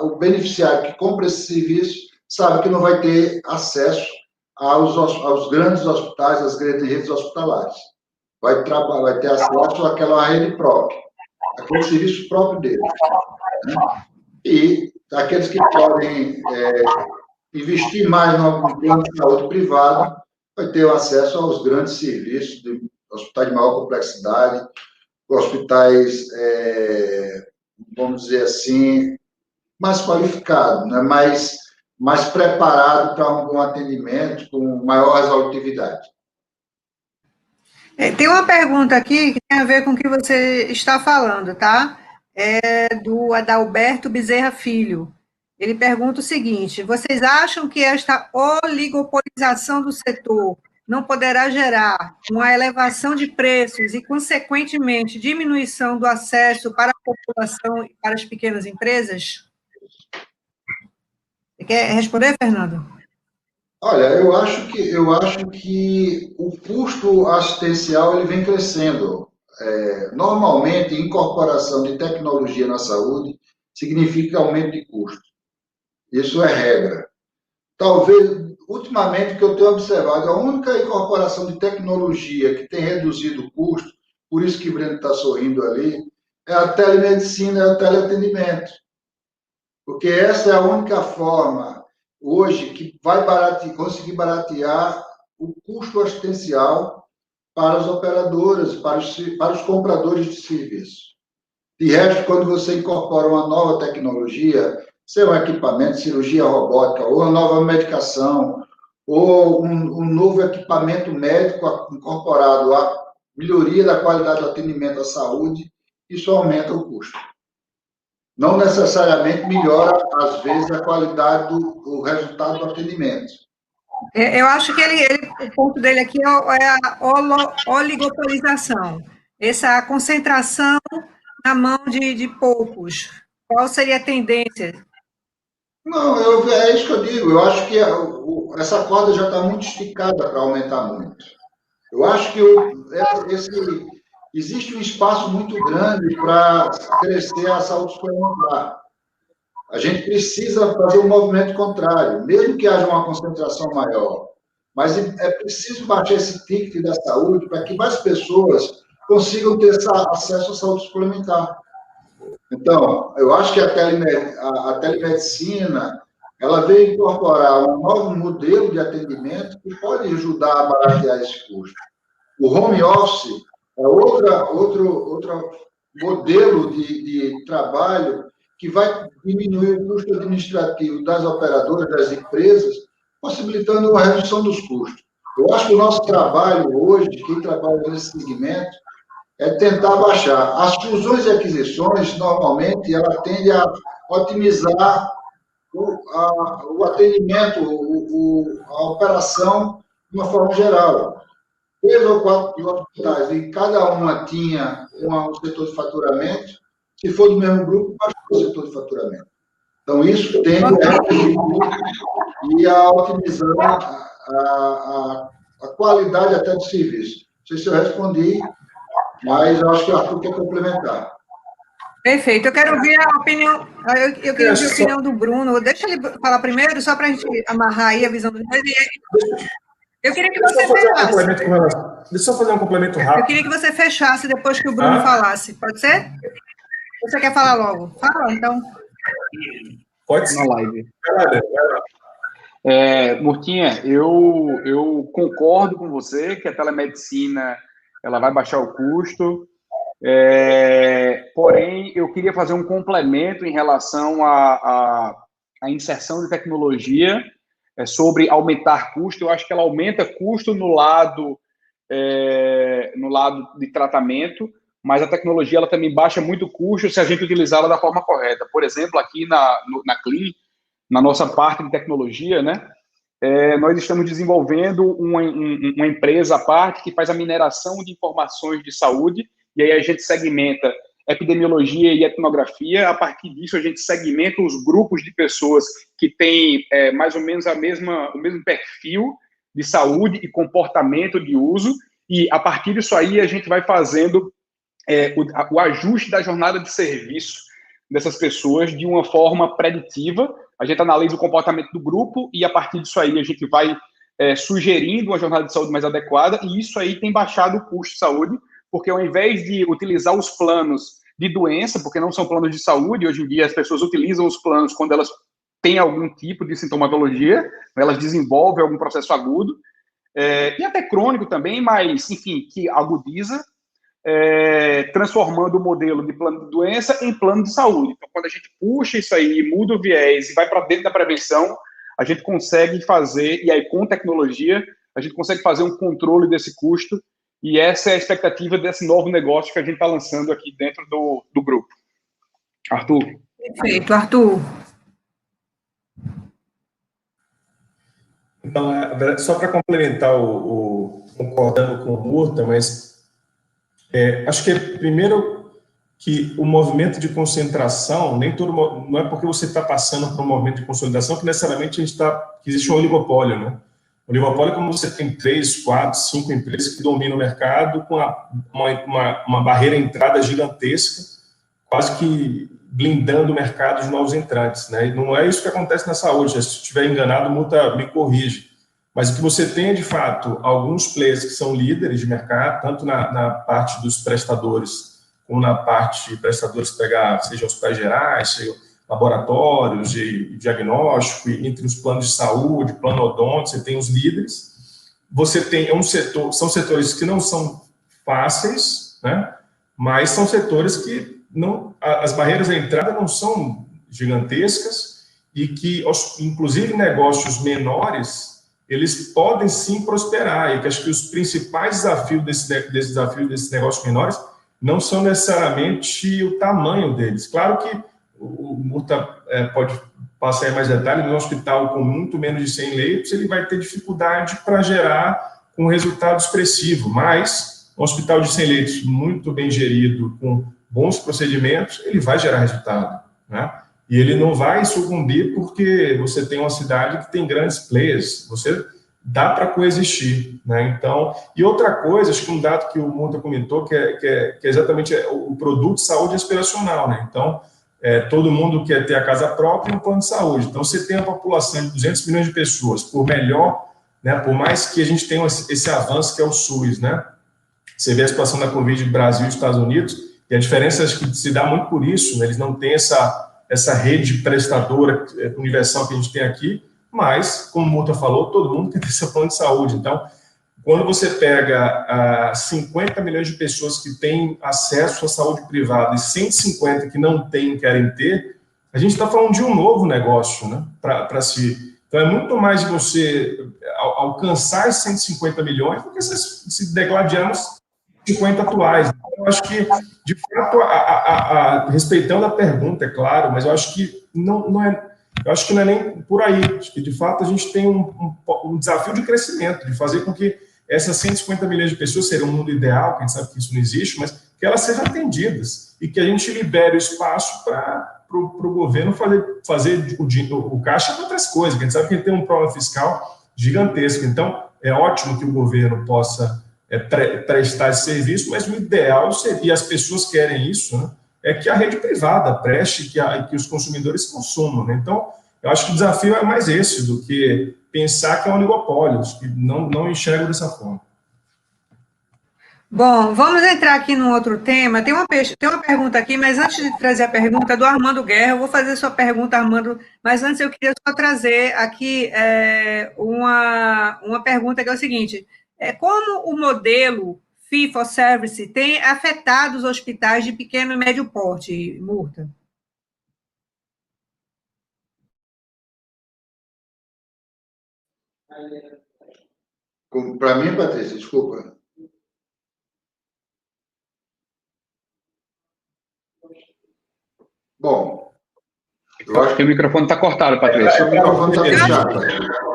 o beneficiário que compra esse serviço sabe que não vai ter acesso aos grandes hospitais, às grandes redes hospitalares. Vai ter acesso àquela rede própria, aquele serviço próprio deles. Né? E aqueles que podem investir mais no plano de saúde privado vai ter acesso aos grandes serviços de hospitais de maior complexidade, hospitais, vamos dizer assim, mais qualificados, né? mais preparados para um bom atendimento, com maior resolutividade. Tem uma pergunta aqui que tem a ver com o que você está falando, tá? Do Adalberto Bezerra Filho. Ele pergunta o seguinte: vocês acham que esta oligopolização do setor não poderá gerar uma elevação de preços e, consequentemente, diminuição do acesso para a população e para as pequenas empresas? Você quer responder, Fernando? Olha, eu acho que o custo assistencial ele vem crescendo. Normalmente, incorporação de tecnologia na saúde significa aumento de custo. Isso é regra. Talvez, ultimamente, o que eu tenho observado, a única incorporação de tecnologia que tem reduzido o custo, por isso que o Breno está sorrindo ali, é a telemedicina, é o teleatendimento. Porque essa é a única forma, hoje, que vai conseguir baratear o custo assistencial para as operadoras, para os compradores de serviço. De resto, quando você incorpora uma nova tecnologia, seja um equipamento de cirurgia robótica, ou uma nova medicação, ou um novo equipamento médico incorporado à melhoria da qualidade do atendimento à saúde, isso aumenta o custo. Não necessariamente melhora, às vezes, a qualidade do resultado do atendimento. Eu acho que o ponto dele aqui é a oligopolização, essa concentração na mão de poucos. Qual seria a tendência? Não, é isso que eu digo. Eu acho que essa corda já está muito esticada para aumentar muito. Eu acho que existe um espaço muito grande para crescer a saúde suplementar. A gente precisa fazer um movimento contrário, mesmo que haja uma concentração maior. Mas é preciso baixar esse ticket da saúde para que mais pessoas consigam ter acesso à saúde suplementar. Então, eu acho que a telemedicina ela veio incorporar um novo modelo de atendimento que pode ajudar a baratear esse custo. O home office é outro modelo de trabalho que vai diminuir o custo administrativo das operadoras, das empresas, possibilitando uma redução dos custos. Eu acho que o nosso trabalho hoje, quem trabalha nesse segmento, é tentar baixar. As fusões e aquisições, normalmente, ela tende a otimizar o atendimento, a operação de uma forma geral. 3 ou 4 hospitais, e cada uma tinha um setor de faturamento, se for do mesmo grupo, baixou o setor de faturamento. Então, isso tende a reduzir e a otimizar a qualidade até do serviço. Não sei se eu respondi, mas eu acho que o Arthur quer complementar. Perfeito. Eu quero ouvir a opinião. Eu queria ouvir a opinião do Bruno. Deixa ele falar primeiro, só para a gente amarrar aí a visão do Bruno. Eu queria que você fechasse. Deixa eu só fazer um complemento rápido. Eu queria que você fechasse depois que o Bruno falasse. Pode ser? Você quer falar logo? Fala, então. Pode ser. Na live. Vai lá. Murtinha, eu concordo com você que a telemedicina ela vai baixar o custo, porém, eu queria fazer um complemento em relação à inserção de tecnologia sobre aumentar custo. Eu acho que ela aumenta custo no lado de tratamento, mas a tecnologia ela também baixa muito custo se a gente utilizá-la da forma correta. Por exemplo, aqui na Clean, na nossa parte de tecnologia, né, nós estamos desenvolvendo uma empresa à parte que faz a mineração de informações de saúde, e aí a gente segmenta epidemiologia e etnografia. A partir disso, a gente segmenta os grupos de pessoas que têm mais ou menos o mesmo perfil de saúde e comportamento de uso, e a partir disso aí a gente vai fazendo o ajuste da jornada de serviço dessas pessoas de uma forma preditiva. A gente analisa o comportamento do grupo e, a partir disso aí, a gente vai sugerindo uma jornada de saúde mais adequada, e isso aí tem baixado o custo de saúde, porque ao invés de utilizar os planos de doença, porque não são planos de saúde, hoje em dia as pessoas utilizam os planos quando elas têm algum tipo de sintomatologia, elas desenvolvem algum processo agudo, e até crônico também, mas, enfim, que agudiza, transformando o modelo de plano de doença em plano de saúde. Então, quando a gente puxa isso aí, muda o viés e vai para dentro da prevenção, a gente consegue fazer, e aí com tecnologia, a gente consegue fazer um controle desse custo, e essa é a expectativa desse novo negócio que a gente está lançando aqui dentro do grupo. Arthur. Perfeito, Arthur. Então, só para complementar, concordando com o Murta, mas acho que primeiro que o movimento de concentração, não é porque você está passando por um movimento de consolidação que necessariamente que existe um oligopólio, né? O oligopólio é como você tem 3, 4, 5 empresas que dominam o mercado com uma barreira de entrada gigantesca, quase que blindando o mercado de novos entrantes, né? E não é isso que acontece na saúde. Se estiver enganado, me corrige. Mas o que você tem é, de fato, alguns players que são líderes de mercado, tanto na parte dos prestadores, como na parte de prestadores sejam hospitais gerais, sejam laboratórios de diagnóstico, e entre os planos de saúde, plano odonto, você tem os líderes. Você tem são setores que não são fáceis, né? Mas são setores que as barreiras à entrada não são gigantescas e que, inclusive, negócios menores, eles podem sim prosperar, e que acho que os principais desafios desses negócios menores não são necessariamente o tamanho deles. Claro que o Murta pode passar em mais detalhes. No hospital com muito menos de 100 leitos, ele vai ter dificuldade para gerar um resultado expressivo, mas um hospital de 100 leitos muito bem gerido, com bons procedimentos, ele vai gerar resultado, né? E ele não vai sucumbir porque você tem uma cidade que tem grandes players, você dá para coexistir, né? Então, e outra coisa, acho que um dado que o Murta comentou, que é exatamente o produto de saúde aspiracional, né? Então, todo mundo quer ter a casa própria e um plano de saúde. Então, você tem a população de 200 milhões de pessoas, por mais que a gente tenha esse avanço que é o SUS, né? Você vê a situação da Covid no Brasil e nos Estados Unidos, e a diferença acho que se dá muito por isso, né? Eles não têm essa rede prestadora universal que a gente tem aqui, mas, como o Murta falou, todo mundo quer ter seu plano de saúde. Então, quando você pega 50 milhões de pessoas que têm acesso à saúde privada e 150 que não têm, querem ter, a gente está falando de um novo negócio, né, para si. Então, é muito mais de você alcançar esses 150 milhões do que se degladiar nos 50 atuais. Então, eu acho que, de fato, respeitando a pergunta, é claro, mas eu acho que não é nem por aí. Acho que, de fato, a gente tem um desafio de crescimento, de fazer com que essas 150 milhões de pessoas, seria um mundo ideal, que a gente sabe que isso não existe, mas que elas sejam atendidas e que a gente libere o espaço para o governo fazer o caixa para outras coisas, que a gente sabe que ele tem um problema fiscal gigantesco. Então, é ótimo que o governo possa prestar esse serviço, mas o ideal seria, e as pessoas querem isso, né, é que a rede privada preste, que os consumidores consumam, né? Então, eu acho que o desafio é mais esse do que pensar que é um oligopólio, que não enxergo dessa forma. Bom, vamos entrar aqui num outro tema. Tem uma pergunta aqui, mas antes de trazer a pergunta do Armando Guerra, eu vou fazer sua pergunta, Armando, mas antes eu queria só trazer aqui uma pergunta que é o seguinte: como o modelo Fee for Service tem afetado os hospitais de pequeno e médio porte, Murta? Para mim, Patrícia, desculpa. Bom, Eu acho que o microfone está cortado, Patrícia. O microfone está fechado.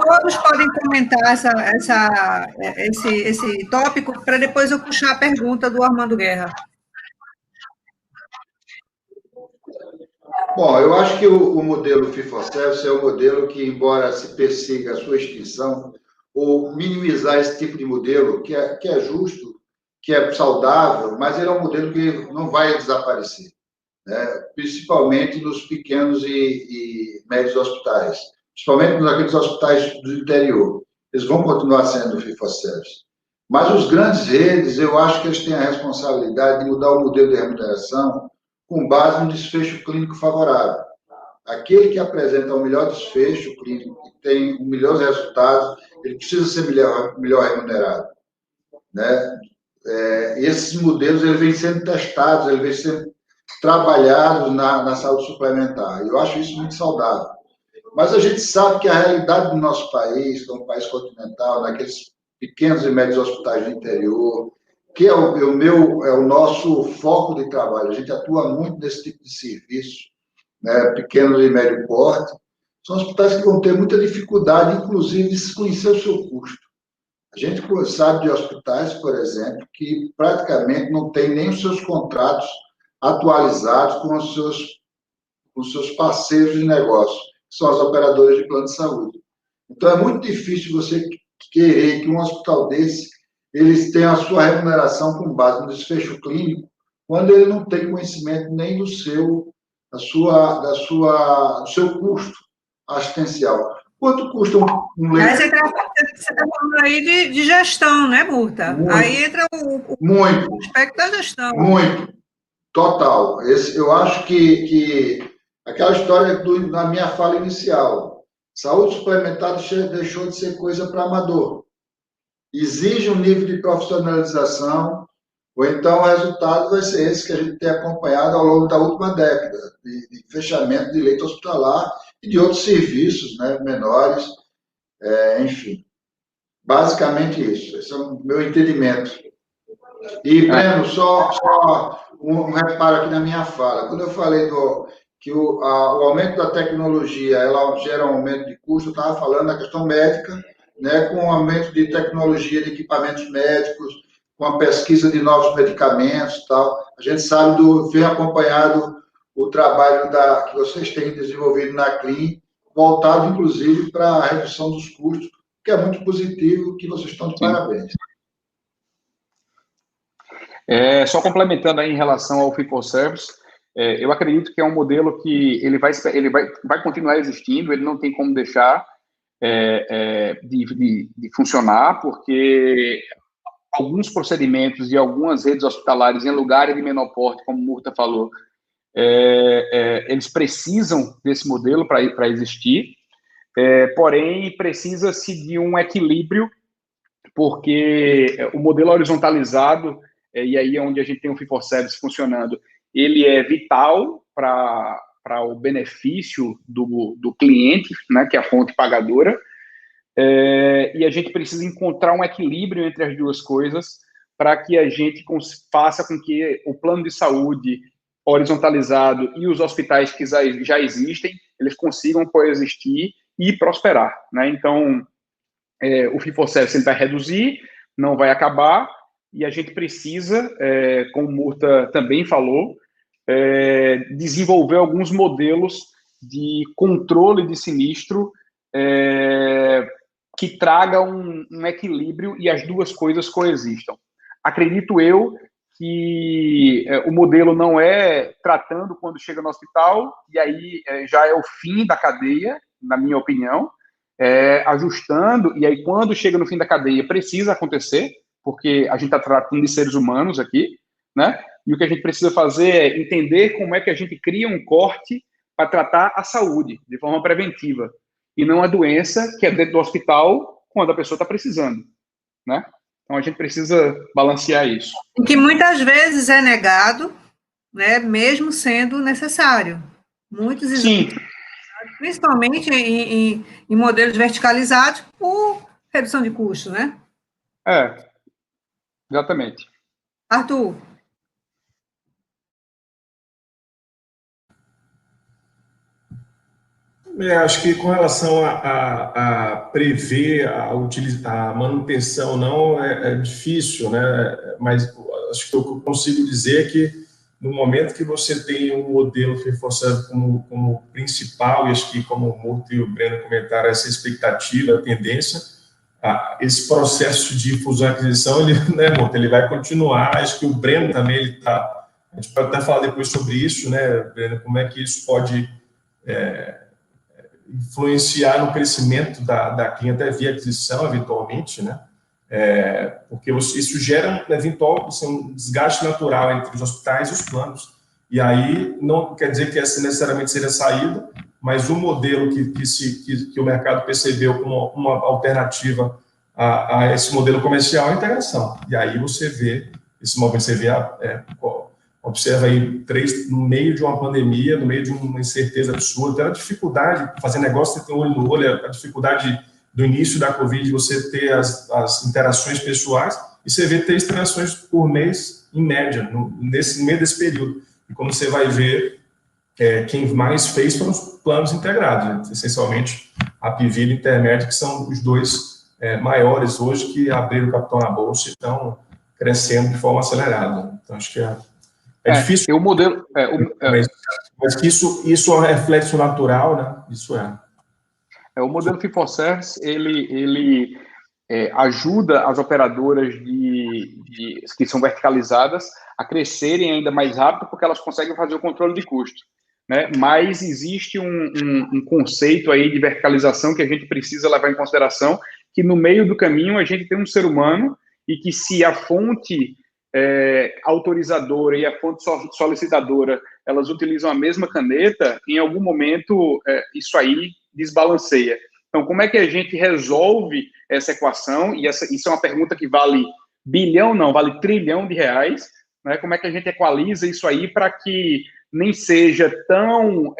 Todos podem comentar esse tópico para depois eu puxar a pergunta do Armando Guerra. Bom, eu acho que o modelo Fee-for-Service é um modelo que, embora se persiga a sua extinção, ou minimizar esse tipo de modelo, que é justo, que é saudável, mas ele é um modelo que não vai desaparecer, né? Principalmente nos pequenos e médios hospitais, principalmente naqueles hospitais do interior. Eles vão continuar sendo Fee-for-Service. Mas os grandes redes, eu acho que eles têm a responsabilidade de mudar o modelo de remuneração com base no desfecho clínico favorável. Aquele que apresenta o melhor desfecho clínico, que tem os melhores resultados, ele precisa ser melhor remunerado, né? E esses modelos eles vêm sendo testados, eles vêm sendo trabalhados na saúde suplementar. Eu acho isso muito saudável. Mas a gente sabe que a realidade do nosso país, que é um país continental, naqueles pequenos e médios hospitais do interior, que é o nosso foco de trabalho. A gente atua muito nesse tipo de serviço, né, pequeno e médio porte. São hospitais que vão ter muita dificuldade, inclusive, de se conhecer o seu custo. A gente sabe de hospitais, por exemplo, que praticamente não tem nem os seus contratos atualizados com os seus parceiros de negócio, que são as operadoras de plano de saúde. Então, é muito difícil você querer que um hospital desse eles tenham a sua remuneração com base no desfecho clínico, quando ele não tem conhecimento nem do seu custo assistencial. Quanto custa um leite? Você está falando aí de gestão, né, Murta? Muito, aí entra o aspecto da gestão. Muito. Total. Eu acho que aquela história da minha fala inicial, saúde suplementar deixou de ser coisa para amador. Exige um nível de profissionalização, ou então o resultado vai ser esse que a gente tem acompanhado ao longo da última década, de fechamento de leito hospitalar e de outros serviços, né, menores, enfim. Basicamente isso. Esse é o meu entendimento. E, Breno, só um reparo aqui na minha fala. Quando eu falei que o aumento da tecnologia ela gera um aumento de custo, eu estava falando da questão médica, né, com o aumento de tecnologia de equipamentos médicos, com a pesquisa de novos medicamentos e tal. A gente sabe vem acompanhado o trabalho que vocês têm desenvolvido na CLIN, voltado, inclusive, para a redução dos custos, que é muito positivo, que vocês estão de parabéns. Só complementando aí em relação ao Fee-for-Service, eu acredito que é um modelo que ele vai continuar existindo, ele não tem como deixar de funcionar, porque alguns procedimentos e algumas redes hospitalares em lugares de menor porte, como o Murta falou, eles precisam desse modelo para existir, porém precisa-se de um equilíbrio, porque o modelo horizontalizado, e aí é onde a gente tem o Fee-for-Service funcionando, ele é vital para o benefício do cliente, né, que é a fonte pagadora, e a gente precisa encontrar um equilíbrio entre as duas coisas para que a gente faça com que o plano de saúde horizontalizado e os hospitais que já existem, eles consigam coexistir e prosperar, né? Então, o Fee-for-Service vai reduzir, não vai acabar, e a gente precisa, como o Murta também falou, desenvolver alguns modelos de controle de sinistro que tragam um equilíbrio e as duas coisas coexistam. Acredito eu que o modelo não é tratando quando chega no hospital, e aí já é o fim da cadeia, na minha opinião, ajustando, e aí quando chega no fim da cadeia precisa acontecer, porque a gente está tratando de seres humanos aqui, né? E o que a gente precisa fazer é entender como é que a gente cria um corte para tratar a saúde de forma preventiva, e não a doença que é dentro do hospital quando a pessoa está precisando, né? Então a gente precisa balancear isso. Que muitas vezes é negado, né, mesmo sendo necessário. Muitos exames, principalmente em modelos verticalizados, por redução de custo, né? Exatamente. Arthur. Acho que com relação a prever a manutenção, não é difícil, né? Mas acho que o que eu consigo dizer é que no momento que você tem um modelo reforçado como principal, e acho que como o Murta e o Breno comentaram, essa expectativa, a tendência, esse processo de fusão e aquisição, ele, né, Murta, ele vai continuar. Acho que o Breno também, a gente pode até falar depois sobre isso, né, Breno, como é que isso pode influenciar no crescimento da clínica até via aquisição, eventualmente, né? Porque isso gera um desgaste natural entre os hospitais e os planos. E aí não quer dizer que essa necessariamente seja a saída, mas o modelo que o mercado percebeu como uma alternativa a esse modelo comercial é a integração. E aí você vê esse movimento, observa aí no meio de uma pandemia, no meio de uma incerteza absurda, a dificuldade de fazer negócio, você tem um olho no olho, a dificuldade do início da Covid, você ter as interações pessoais, e você vê 3 transações por mês, em média, no meio desse período. E quando você vai ver, quem mais fez foram os planos integrados, né? Essencialmente a Pivida e Intermédio, que são os 2 maiores hoje, que abriram capital na Bolsa e estão crescendo de forma acelerada. Então, acho que é difícil. O modelo. Mas que isso é um reflexo natural, né? Isso o modelo Fee for Service, ele ajuda as operadoras que são verticalizadas a crescerem ainda mais rápido, porque elas conseguem fazer o controle de custo, né? Mas existe um conceito aí de verticalização que a gente precisa levar em consideração, que no meio do caminho a gente tem um ser humano, e que se a fonte autorizadora e a fonte solicitadora, elas utilizam a mesma caneta, em algum momento isso aí desbalanceia. Então, como é que a gente resolve essa equação? E isso é uma pergunta que vale bilhão, não, vale trilhão de reais, né? Como é que a gente equaliza isso aí para que nem seja tão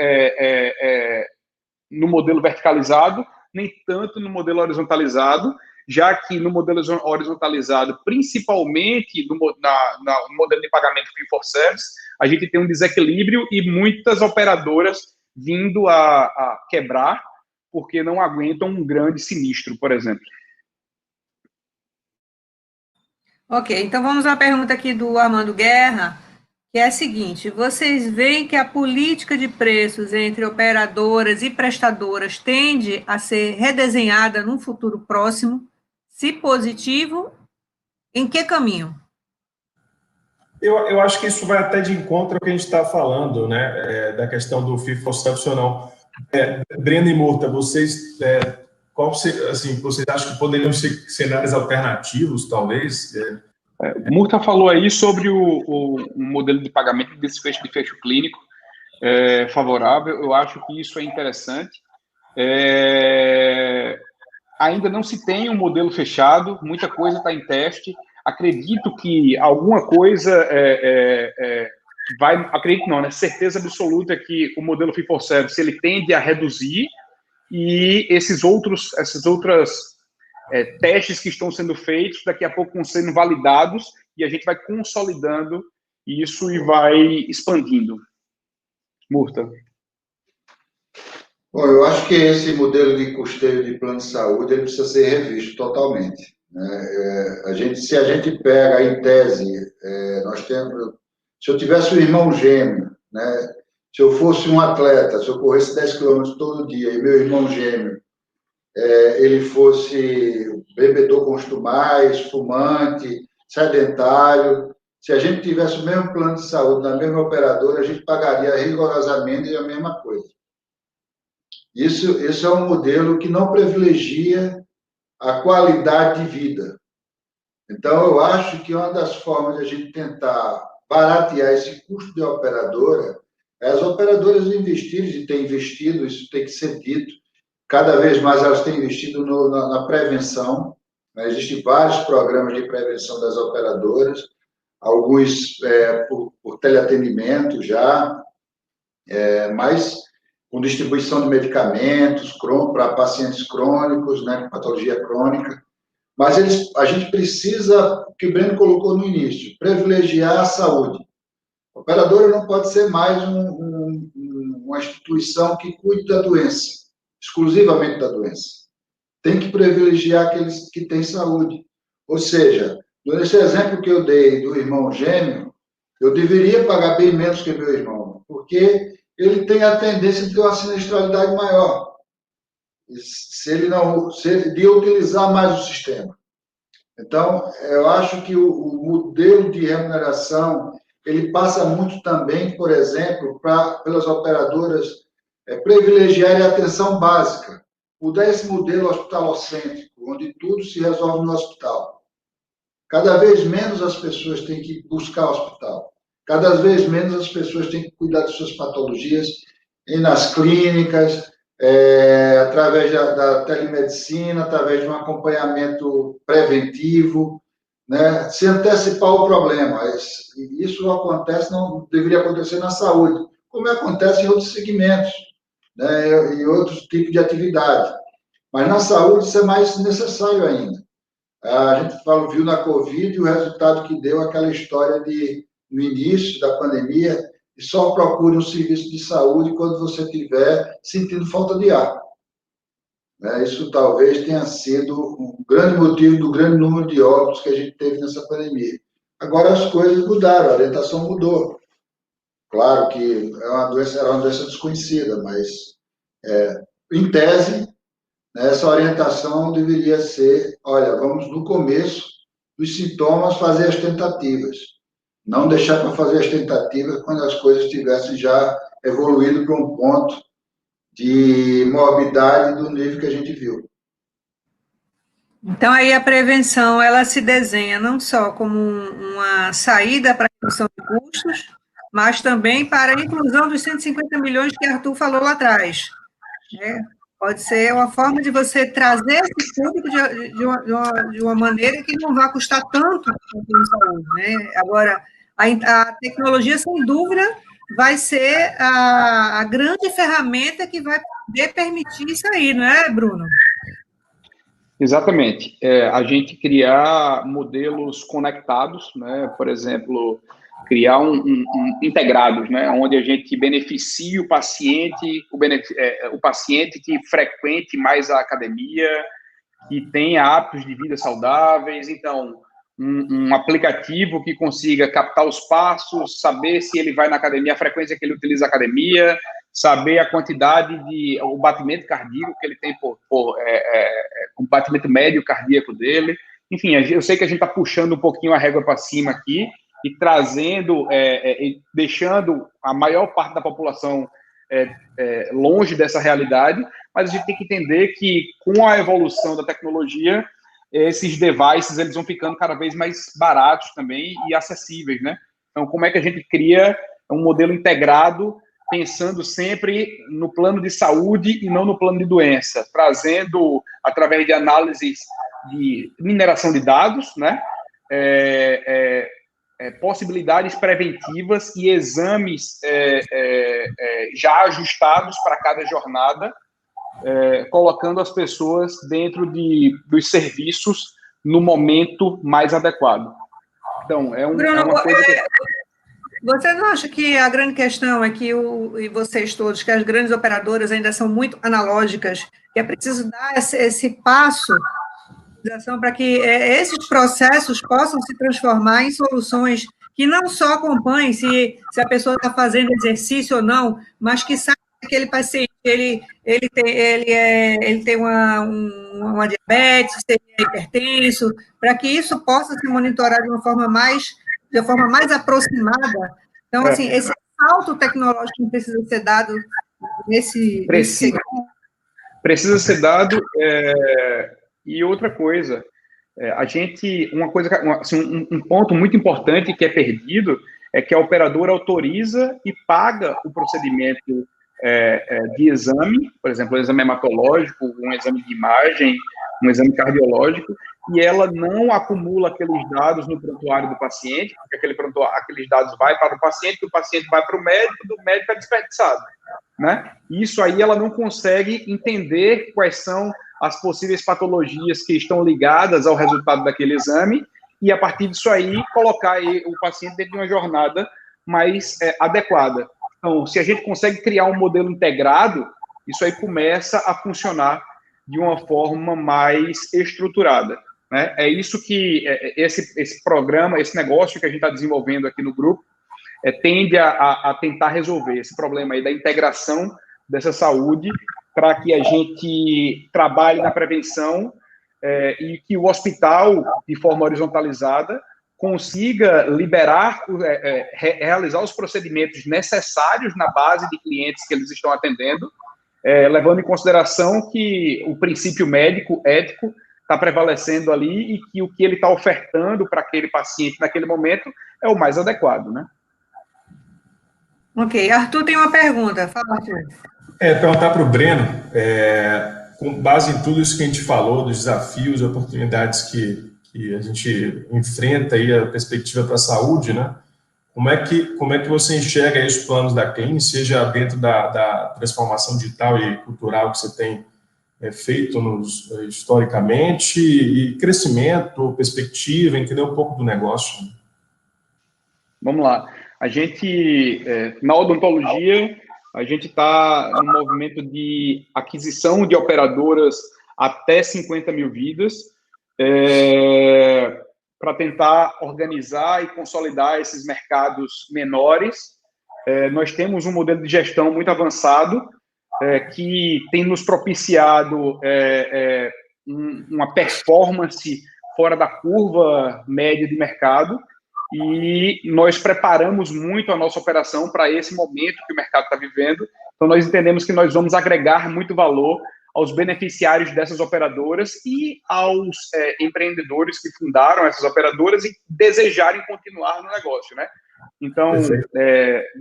no modelo verticalizado, nem tanto no modelo horizontalizado, já que no modelo horizontalizado, principalmente no modelo de pagamento Fee for Service, a gente tem um desequilíbrio e muitas operadoras vindo a quebrar porque não aguentam um grande sinistro, por exemplo. Ok, então vamos à pergunta aqui do Armando Guerra, que é a seguinte: vocês veem que a política de preços entre operadoras e prestadoras tende a ser redesenhada num futuro próximo? Se positivo, em que caminho? Eu acho que isso vai até de encontro ao que a gente está falando, né, da questão do Fee for Service ou não. Breno e Murta, vocês acham que poderiam ser cenários alternativos, talvez? Murta falou aí sobre o modelo de pagamento de desfecho clínico favorável. Eu acho que isso é interessante. Ainda não se tem um modelo fechado, muita coisa está em teste. Acredito que alguma coisa vai... Acredito não, né? Certeza absoluta que o modelo Fee for Service ele tende a reduzir, e esses outros testes que estão sendo feitos, daqui a pouco vão sendo validados, e a gente vai consolidando isso e vai expandindo. Murta. Bom, eu acho que esse modelo de custeio de plano de saúde ele precisa ser revisto totalmente, né? Se a gente pega em tese, se eu tivesse um irmão gêmeo, né? Se eu fosse um atleta, se eu corresse 10 quilômetros todo dia e meu irmão gêmeo ele fosse bebedor constumais, fumante, sedentário, se a gente tivesse o mesmo plano de saúde na mesma operadora, a gente pagaria rigorosamente a mesma coisa. Isso é um modelo que não privilegia a qualidade de vida. Então, eu acho que uma das formas de a gente tentar baratear esse custo de operadora é as operadoras investirem, e têm investido, isso tem que ser dito, cada vez mais elas têm investido na prevenção, né? Existem vários programas de prevenção das operadoras, alguns por teleatendimento já, mas com distribuição de medicamentos para pacientes crônicos, né, com patologia crônica. Mas a gente precisa, o que o Breno colocou no início, privilegiar a saúde. A operadora não pode ser mais uma instituição que cuide da doença. exclusivamente da doença. Tem que privilegiar aqueles que têm saúde. Ou seja, nesse exemplo que eu dei do irmão gêmeo, eu deveria pagar bem menos que meu irmão, porque ele tem a tendência de ter uma sinistralidade maior, de utilizar mais o sistema. Então, eu acho que o modelo de remuneração, ele passa muito também, por exemplo, pelas operadoras privilegiarem a atenção básica, mudar esse modelo hospitalocêntrico, onde tudo se resolve no hospital. Cada vez menos as pessoas têm que buscar o hospital. Cada vez menos as pessoas têm que cuidar de suas patologias nas clínicas, através da telemedicina, através de um acompanhamento preventivo, né? Se antecipar o problema. Isso acontece, não deveria acontecer na saúde, como acontece em outros segmentos, né? Em outros tipos de atividade. Mas na saúde isso é mais necessário ainda. A gente viu na Covid o resultado que deu aquela história no início da pandemia, e só procure um serviço de saúde quando você estiver sentindo falta de ar. Isso talvez tenha sido um grande motivo do grande número de óbitos que a gente teve nessa pandemia. Agora as coisas mudaram, a orientação mudou. Claro que era uma doença desconhecida, mas, em tese, essa orientação deveria ser, olha, vamos no começo dos sintomas fazer as tentativas, não deixar para fazer as tentativas quando as coisas tivessem já evoluído para um ponto de morbidade do nível que a gente viu. Então, aí a prevenção, ela se desenha não só como uma saída para a redução de custos, mas também para a inclusão dos 150 milhões que Arthur falou lá atrás, né? Pode ser uma forma de você trazer esse público de uma maneira que não vai custar tanto em saúde, né? Agora, a tecnologia, sem dúvida, vai ser a grande ferramenta que vai poder permitir isso aí, não é, Bruno? Exatamente. A gente criar modelos conectados, né? Por exemplo, criar integrados, né? Onde a gente beneficie o paciente que frequente mais a academia, que tenha hábitos de vida saudáveis. Então, um aplicativo que consiga captar os passos, saber se ele vai na academia, a frequência que ele utiliza a academia, saber a quantidade o batimento cardíaco que ele tem o batimento médio cardíaco dele. Enfim, eu sei que a gente está puxando um pouquinho a régua para cima aqui e trazendo, deixando a maior parte da população longe dessa realidade, mas a gente tem que entender que com a evolução da tecnologia, esses devices eles vão ficando cada vez mais baratos também e acessíveis, né? Então, como é que a gente cria um modelo integrado, pensando sempre no plano de saúde e não no plano de doença, trazendo, através de análises de mineração de dados, né? Possibilidades preventivas e exames já ajustados para cada jornada, colocando as pessoas dentro dos serviços no momento mais adequado. Então, Bruno, uma coisa que... Você não acha que a grande questão é que, e vocês todos, que as grandes operadoras ainda são muito analógicas, que é preciso dar esse passo para que esses processos possam se transformar em soluções que não só acompanhem se a pessoa está fazendo exercício ou não, mas que saiba que aquele paciente ele tem uma diabetes, se ele é hipertenso, para que isso possa se monitorar de uma forma mais aproximada. Então, assim, esse salto tecnológico precisa ser dado nesse precisa ser dado. E outra coisa, um ponto muito importante que é perdido é que a operadora autoriza e paga o procedimento de exame, por exemplo, um exame hematológico, um exame de imagem, um exame cardiológico, e ela não acumula aqueles dados no prontuário do paciente, porque aqueles dados vai para o paciente vai para o médico é desperdiçado, né? Isso aí ela não consegue entender quais são as possíveis patologias que estão ligadas ao resultado daquele exame, e a partir disso aí colocar o paciente dentro de uma jornada mais adequada. Então, se a gente consegue criar um modelo integrado, isso aí começa a funcionar de uma forma mais estruturada, né? É isso que esse programa, esse negócio que a gente está desenvolvendo aqui no grupo, tende a tentar resolver esse problema aí da integração dessa saúde para que a gente trabalhe na prevenção e que o hospital, de forma horizontalizada, consiga liberar, realizar os procedimentos necessários na base de clientes que eles estão atendendo, levando em consideração que o princípio médico, ético, está prevalecendo ali e que o que ele está ofertando para aquele paciente naquele momento é o mais adequado, né? Ok. Arthur tem uma pergunta. Fala, Arthur. Perguntar para o Breno, com base em tudo isso que a gente falou, dos desafios, oportunidades que a gente enfrenta aí, a perspectiva para a saúde, né? Como é que você enxerga aí os planos da Clean, seja dentro da transformação digital e cultural que você tem feito historicamente, e crescimento, perspectiva, entender um pouco do negócio? Vamos lá. A gente, na odontologia, a gente está no movimento de aquisição de operadoras até 50 mil vidas, para tentar organizar e consolidar esses mercados menores. Nós temos um modelo de gestão muito avançado, que tem nos propiciado uma performance fora da curva média de mercado, e nós preparamos muito a nossa operação para esse momento que o mercado está vivendo. Então, nós entendemos que nós vamos agregar muito valor aos beneficiários dessas operadoras e aos empreendedores que fundaram essas operadoras e desejarem continuar no negócio, né? Então,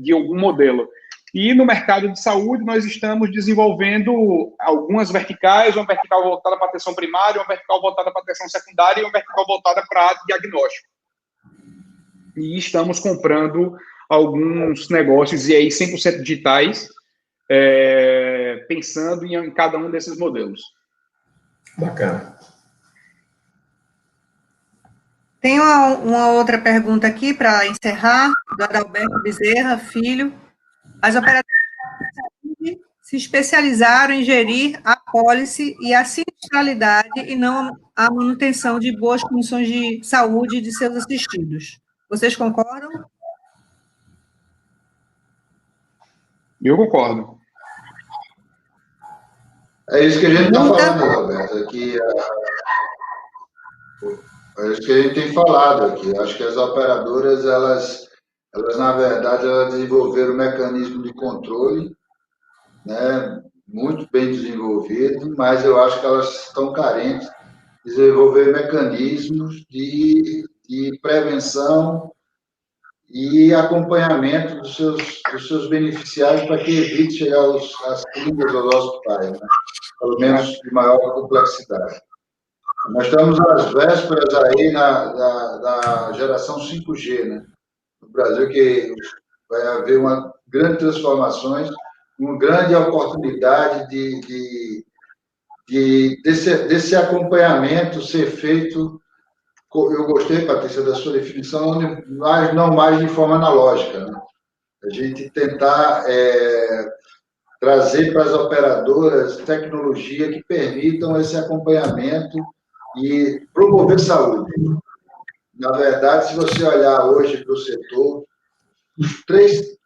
de algum modelo. E no mercado de saúde, nós estamos desenvolvendo algumas verticais, uma vertical voltada para a atenção primária, uma vertical voltada para a atenção secundária e uma vertical voltada para diagnóstico. E estamos comprando alguns negócios, e aí 100% digitais, pensando em cada um desses modelos. Bacana. Tem uma outra pergunta aqui para encerrar, do Adalberto Bezerra, filho. As operadoras se especializaram em gerir a pólice e a sinistralidade e não a manutenção de boas condições de saúde de seus assistidos. Vocês concordam? Eu concordo. É isso que a gente está falando, Roberto, aqui. É isso que a gente tem falado aqui. Acho que as operadoras, elas na verdade, elas desenvolveram um mecanismo de controle, né, muito bem desenvolvido, mas eu acho que elas estão carentes de desenvolver mecanismos de prevenção e acompanhamento dos seus beneficiários para que evite chegar às clínicas aos hospitais, né? Pelo menos de maior complexidade. Nós estamos às vésperas aí da geração 5G, né? No Brasil, que vai haver uma grande transformações, uma grande oportunidade desse acompanhamento ser feito. Eu gostei, Patrícia, da sua definição, mas não mais de forma analógica, né? A gente tentar trazer para as operadoras tecnologia que permitam esse acompanhamento e promover saúde. Na verdade, se você olhar hoje para o setor,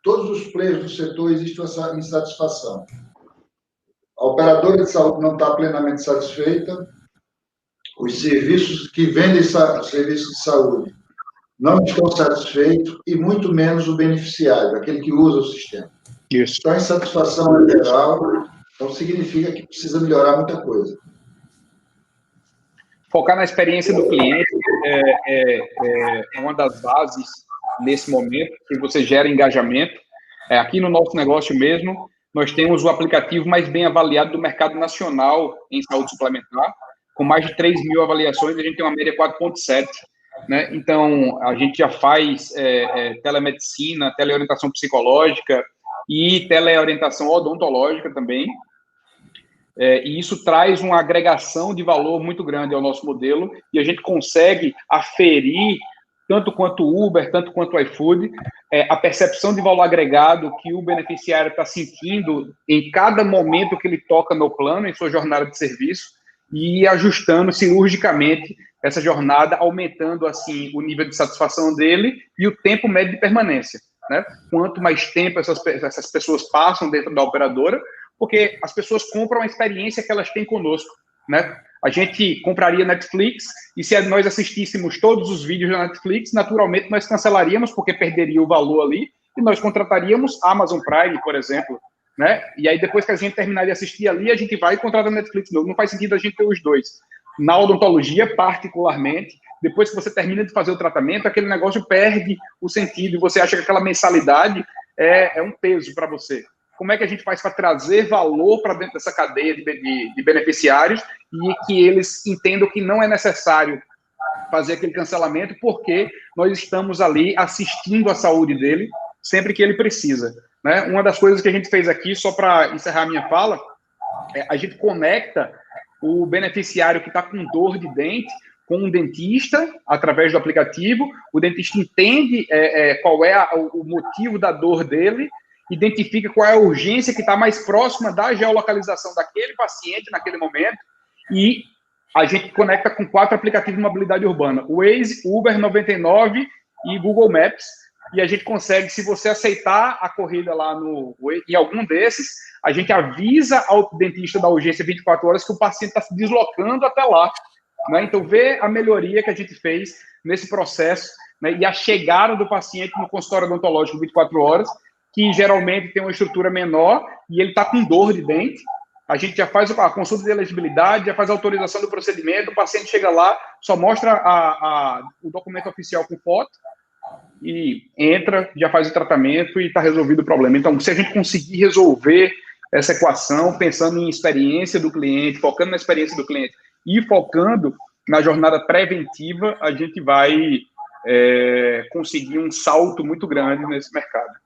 todos os players do setor existe uma insatisfação. A operadora de saúde não está plenamente satisfeita, os serviços que vendem serviços de saúde não estão satisfeitos e muito menos o beneficiário, aquele que usa o sistema. Isso. Então, a insatisfação é geral, então significa que precisa melhorar muita coisa. Focar na experiência do cliente é uma das bases nesse momento, que você gera engajamento. Aqui no nosso negócio mesmo, nós temos o aplicativo mais bem avaliado do mercado nacional em saúde suplementar, com mais de 3 mil avaliações, a gente tem uma média 4,7, né? Então, a gente já faz telemedicina, teleorientação psicológica e teleorientação odontológica também. E isso traz uma agregação de valor muito grande ao nosso modelo, e a gente consegue aferir tanto quanto o Uber, tanto quanto o iFood, a percepção de valor agregado que o beneficiário está sentindo em cada momento que ele toca no plano, em sua jornada de serviço, e ir ajustando cirurgicamente essa jornada, aumentando, assim, o nível de satisfação dele e o tempo médio de permanência, né? Quanto mais tempo essas pessoas passam dentro da operadora, porque as pessoas compram a experiência que elas têm conosco, né? A gente compraria Netflix e se nós assistíssemos todos os vídeos da Netflix, naturalmente nós cancelaríamos porque perderia o valor ali e nós contrataríamos Amazon Prime, por exemplo, né? E aí depois que a gente terminar de assistir ali, a gente vai e contrata a Netflix de novo. Não faz sentido a gente ter os dois. Na odontologia, particularmente, depois que você termina de fazer o tratamento, aquele negócio perde o sentido e você acha que aquela mensalidade é um peso para você. Como é que a gente faz para trazer valor para dentro dessa cadeia de beneficiários e que eles entendam que não é necessário fazer aquele cancelamento porque nós estamos ali assistindo a saúde dele sempre que ele precisa, né? Uma das coisas que a gente fez aqui, só para encerrar a minha fala, a gente conecta o beneficiário que está com dor de dente com um dentista através do aplicativo, o dentista entende qual é o motivo da dor dele, identifica qual é a urgência que está mais próxima da geolocalização daquele paciente naquele momento e a gente conecta com 4 aplicativos de mobilidade urbana, o Waze, Uber 99 e Google Maps, e a gente consegue, se você aceitar a corrida lá em algum desses, a gente avisa ao dentista da urgência 24 horas que o paciente está se deslocando até lá, né? Então, vê a melhoria que a gente fez nesse processo, né? E a chegada do paciente no consultório odontológico 24 horas, que geralmente tem uma estrutura menor e ele está com dor de dente, a gente já faz a consulta de elegibilidade, já faz a autorização do procedimento, o paciente chega lá, só mostra o documento oficial com foto e entra, já faz o tratamento e está resolvido o problema. Então, se a gente conseguir resolver essa equação, pensando em experiência do cliente, focando na experiência do cliente e focando na jornada preventiva, a gente vai conseguir um salto muito grande nesse mercado.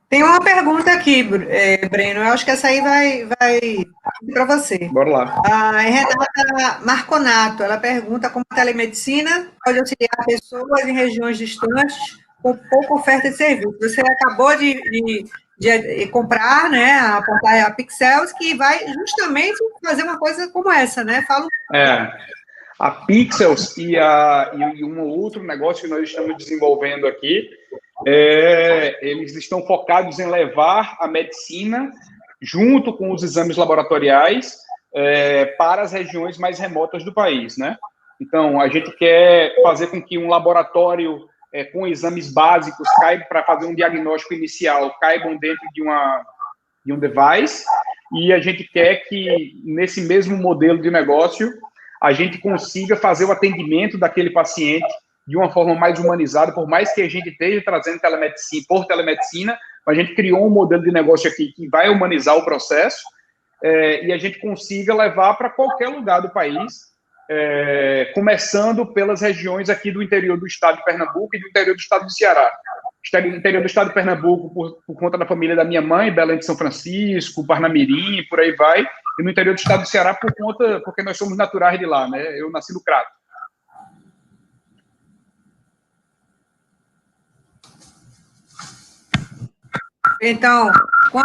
Tem uma pergunta aqui, Breno, eu acho que essa aí vai para você. Bora lá. A Renata Marconato, ela pergunta como a telemedicina pode auxiliar pessoas em regiões distantes com pouca oferta de serviço. Você acabou de comprar, né, a Pixels, que vai justamente fazer uma coisa como essa, né? Fala a Pixels e um outro negócio que nós estamos desenvolvendo aqui, eles estão focados em levar a medicina junto com os exames laboratoriais para as regiões mais remotas do país, né? Então, a gente quer fazer com que um laboratório com exames básicos para fazer um diagnóstico inicial caibam dentro de um device, e a gente quer que, nesse mesmo modelo de negócio, a gente consiga fazer o atendimento daquele paciente de uma forma mais humanizada, por mais que a gente esteja trazendo telemedicina, a gente criou um modelo de negócio aqui que vai humanizar o processo e a gente consiga levar para qualquer lugar do país, começando pelas regiões aqui do interior do estado de Pernambuco e do interior do estado do Ceará. Interior do estado de Pernambuco, por conta da família da minha mãe, Belém de São Francisco, Parnamirim, por aí vai, e no interior do estado do Ceará porque nós somos naturais de lá, né? Eu nasci no Crato. Então, com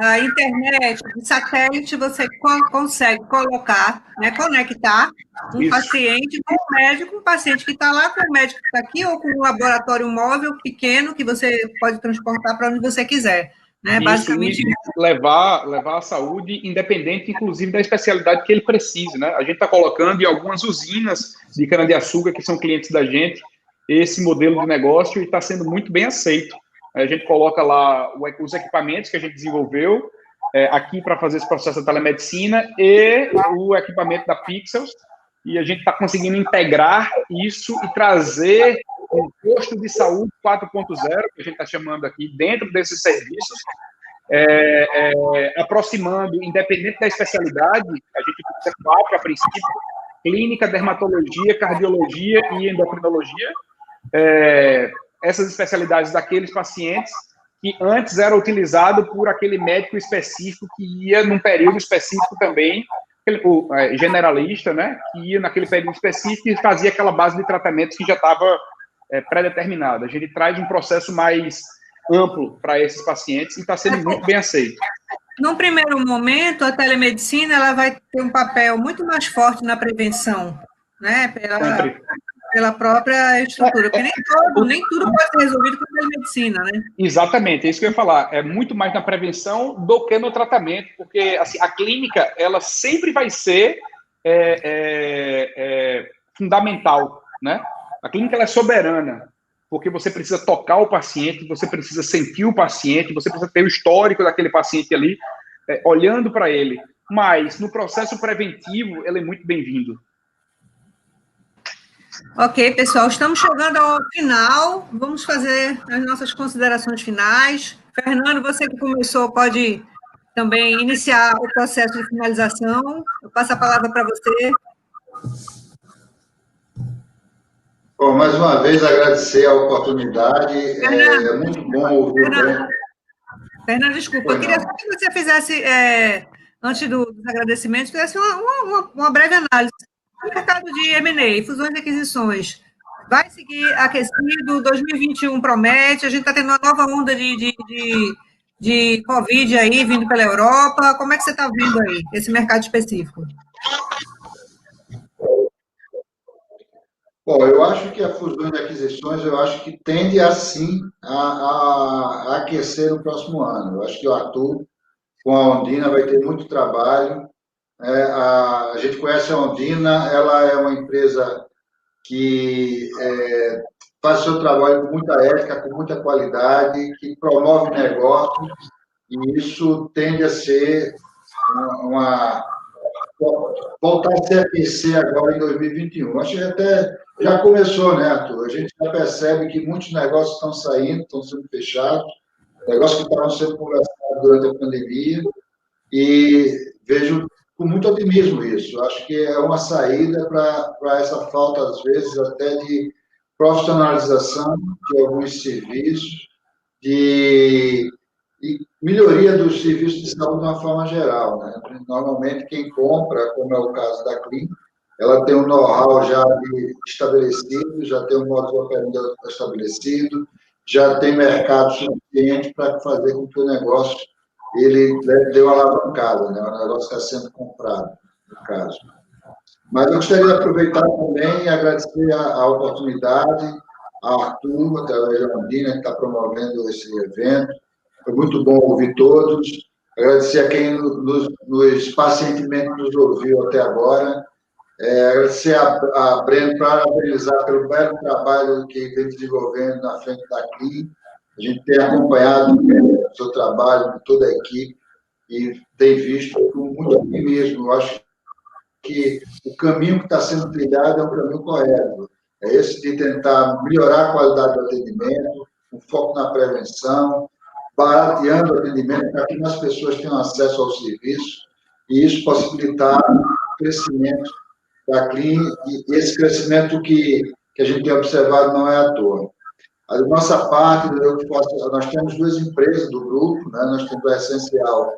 a internet, o satélite, você consegue colocar, né, conectar um paciente com um médico, um paciente que está lá com o médico que está aqui, ou com um laboratório móvel pequeno que você pode transportar para onde você quiser. Né? Basicamente, levar a saúde independente, inclusive, da especialidade que ele precise. Né? A gente está colocando em algumas usinas de cana-de-açúcar que são clientes da gente esse modelo de negócio e está sendo muito bem aceito. A gente coloca lá os equipamentos que a gente desenvolveu aqui para fazer esse processo da telemedicina e o equipamento da Pixels, e a gente está conseguindo integrar isso e trazer um posto de saúde 4.0, que a gente está chamando aqui, dentro desses serviços, aproximando, independente da especialidade, a gente usa 4 a princípio: clínica, dermatologia, cardiologia e endocrinologia, essas especialidades daqueles pacientes que antes era utilizado por aquele médico específico que ia num período específico também generalista, né, que ia naquele período específico e fazia aquela base de tratamentos que já estava pré-determinada. A gente traz um processo mais amplo para esses pacientes e está sendo muito bem aceito. Num primeiro momento, a telemedicina ela vai ter um papel muito mais forte na prevenção, né, pela própria estrutura, porque nem tudo pode ser resolvido com a telemedicina, né? Exatamente, é isso que eu ia falar. É muito mais na prevenção do que no tratamento, porque assim, a clínica ela sempre vai ser fundamental, né? A clínica ela é soberana, porque você precisa tocar o paciente, você precisa sentir o paciente, você precisa ter o histórico daquele paciente ali, olhando para ele. Mas no processo preventivo, ele é muito bem-vindo. Ok, pessoal, estamos chegando ao final. Vamos fazer as nossas considerações finais. Fernando, você que começou, pode também iniciar o processo de finalização. Eu passo a palavra para você. Bom, mais uma vez agradecer a oportunidade. É muito bom ouvir. Fernando, desculpa, eu queria só que você fizesse, antes dos agradecimentos, fizesse uma breve análise. O mercado de M&A, fusões e aquisições, vai seguir aquecido? 2021 promete, a gente está tendo uma nova onda de Covid aí, vindo pela Europa. Como é que você está vendo aí, esse mercado específico? Bom, eu acho que a fusão de aquisições, eu acho que tende, assim, a aquecer no próximo ano. Eu acho que o Arthur, com a Ondina, vai ter muito trabalho. A gente conhece a Ondina, ela é uma empresa que faz seu trabalho com muita ética, com muita qualidade, que promove negócios, e isso tende a ser voltar a se aquecer agora em 2021. Acho que até já começou, né, Arthur? A gente já percebe que muitos negócios estão saindo, estão sendo fechados, negócios que estavam sendo conversados durante a pandemia, e vejo com muito otimismo isso. Acho que é uma saída para essa falta, às vezes, até de profissionalização de alguns serviços, de melhoria dos serviços de saúde de uma forma geral, né? Normalmente, quem compra, como é o caso da clínica, ela tem um know-how já estabelecido, já tem um modo de operandi estabelecido, já tem mercado suficiente para fazer com que o negócio ele deu uma alavancada, né? O negócio está sendo comprado, no caso. Mas eu gostaria de aproveitar também e agradecer a oportunidade, a Arthur, através da Ondina, que está promovendo esse evento. Foi muito bom ouvir todos. Agradecer a quem nos pacientemente nos ouviu até agora. Agradecer a Breno, parabenizar pelo belo trabalho que vem desenvolvendo na frente da CLIN. A gente tem acompanhado o seu trabalho, com toda a equipe, e tem visto com muito otimismo. Eu acho que o caminho que está sendo trilhado é um caminho correto. É esse de tentar melhorar a qualidade do atendimento, com foco na prevenção, barateando o atendimento para que mais pessoas tenham acesso ao serviço, e isso possibilitar o crescimento da CLIN, e esse crescimento que a gente tem observado não é à toa. A nossa parte, nós temos duas empresas do grupo, né? Nós temos a Essencial,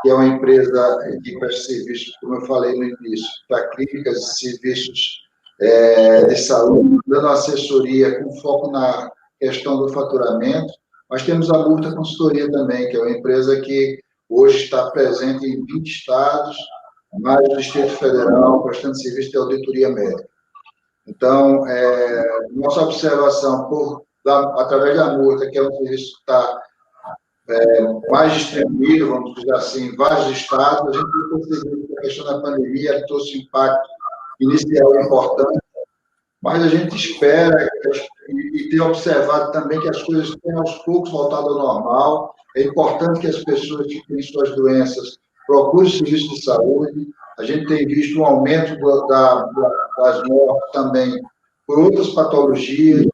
que é uma empresa que presta serviços, como eu falei no início, para clínicas e serviços de saúde, dando assessoria com foco na questão do faturamento. Nós temos a Murta Consultoria também, que é uma empresa que hoje está presente em 20 estados, mais do Distrito Federal, prestando serviço de auditoria médica. Então, nossa observação, através da Murta, que é um serviço que está mais distribuído, vamos dizer assim, em vários estados, a gente tem percebido que a questão da pandemia trouxe um impacto inicial importante, mas a gente espera e tem observado também que as coisas têm aos poucos voltado ao normal. É importante que as pessoas que têm suas doenças procurem serviço de saúde. A gente tem visto um aumento das mortes também por outras patologias,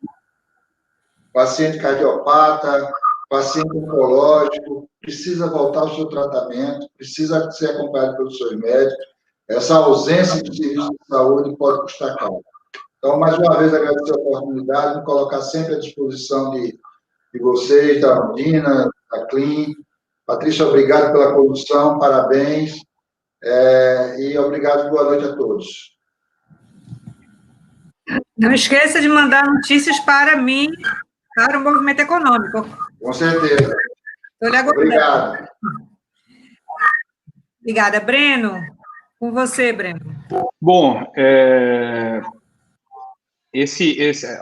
paciente cardiopata, paciente oncológico, precisa voltar ao seu tratamento, precisa ser acompanhado pelos seus médicos. Essa ausência de serviço de saúde pode custar caro. Então, mais uma vez, agradecer a oportunidade, me colocar sempre à disposição de vocês, da Ondina, da CLIN. Patrícia, obrigado pela condução, parabéns. E obrigado, boa noite a todos. Não esqueça de mandar notícias para mim, para o movimento econômico. Com certeza. Estou lhe aguardando. Obrigado. Obrigada. Breno, com você, Breno. Bom,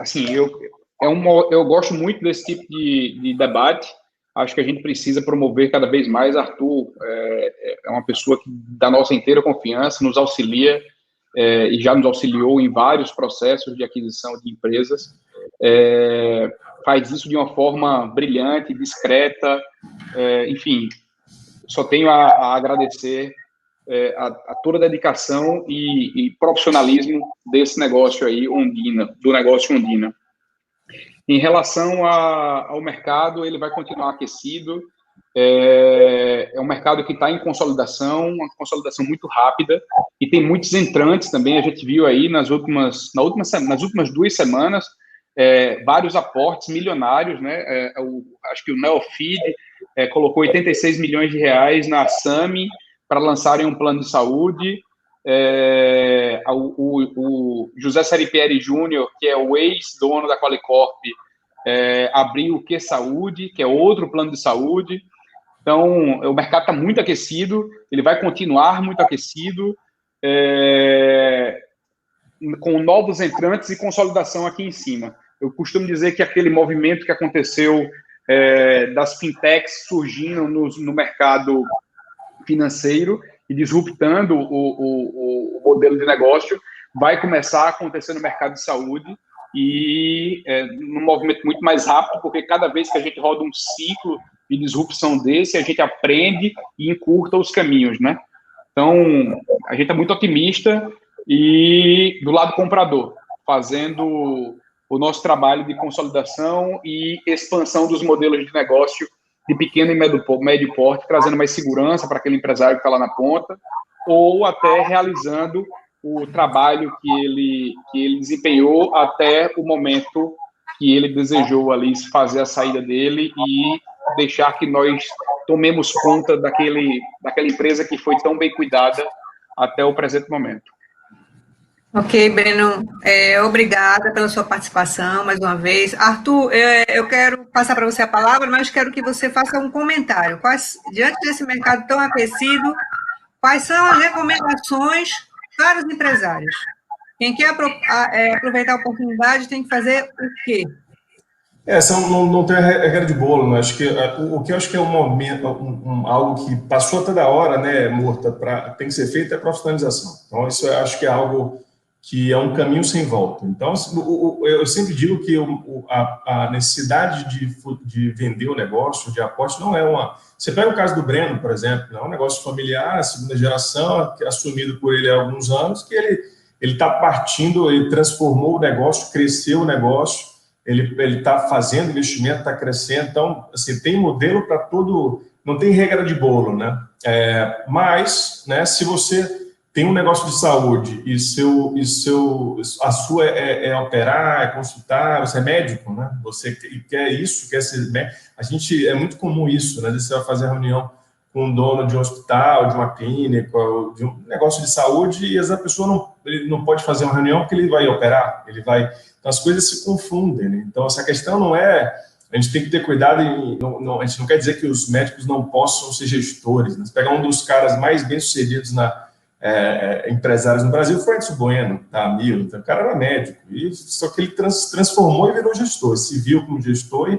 assim, eu gosto muito desse tipo de debate. Acho que a gente precisa promover cada vez mais. Arthur é uma pessoa que dá nossa inteira confiança, nos auxilia e já nos auxiliou em vários processos de aquisição de empresas. Faz isso de uma forma brilhante, discreta, enfim, só tenho a agradecer a toda a dedicação e profissionalismo desse negócio aí, do negócio Ondina. Em relação ao mercado, ele vai continuar aquecido, é um mercado que está em consolidação, uma consolidação muito rápida, e tem muitos entrantes também. A gente viu aí nas últimas 2 semanas vários aportes milionários, né? Acho que o Neofeed colocou 86 milhões de reais na SAMI para lançarem um plano de saúde. O José Seripieri Júnior, que é o ex-dono da Qualicorp, abriu o Que Saúde, que é outro plano de saúde. Então, o mercado está muito aquecido, ele vai continuar muito aquecido, com novos entrantes e consolidação aqui em cima. Eu costumo dizer que aquele movimento que aconteceu das fintechs surgindo no mercado financeiro e disruptando o modelo de negócio vai começar a acontecer no mercado de saúde e num movimento muito mais rápido, porque cada vez que a gente roda um ciclo de disrupção desse, a gente aprende e encurta os caminhos, né? Então, a gente é muito otimista e do lado comprador, fazendo o nosso trabalho de consolidação e expansão dos modelos de negócio de pequeno e médio porte, trazendo mais segurança para aquele empresário que está lá na ponta, ou até realizando o trabalho que ele desempenhou até o momento que ele desejou ali fazer a saída dele e deixar que nós tomemos conta daquela empresa que foi tão bem cuidada até o presente momento. Ok, Breno, obrigada pela sua participação mais uma vez. Arthur, eu quero passar para você a palavra, mas quero que você faça um comentário. Diante desse mercado tão aquecido, quais são as recomendações para os empresários? Quem quer aproveitar a oportunidade tem que fazer o quê? Não tem a regra de bolo, né? Acho que o que eu acho que é algo que passou toda hora, né, Murta, tem que ser feito é profissionalização. Então, isso eu acho que é algo que é um caminho sem volta. Então, eu sempre digo que a necessidade de vender o negócio, de aporte, não é uma... Você pega o caso do Breno, por exemplo, é um negócio familiar, segunda geração, assumido por ele há alguns anos, que ele está partindo, ele transformou o negócio, cresceu o negócio, ele está fazendo investimento, está crescendo. Então, assim, tem modelo para todo... Não tem regra de bolo, né? Mas, né, se você tem um negócio de saúde e a sua é operar, é consultar, você é médico, né? Você quer isso, quer ser médico. É muito comum isso, né? Você vai fazer reunião com um dono de um hospital, de uma clínica, de um negócio de saúde, e essa pessoa ele não pode fazer uma reunião porque ele vai operar, então as coisas se confundem, né? Então essa questão não é... A gente tem que ter cuidado, a gente não quer dizer que os médicos não possam ser gestores, né? Se pegar um dos caras mais bem-sucedidos empresários no Brasil foi Edson Bueno, da Amil. O cara era médico, só que ele transformou e virou gestor, se viu como gestor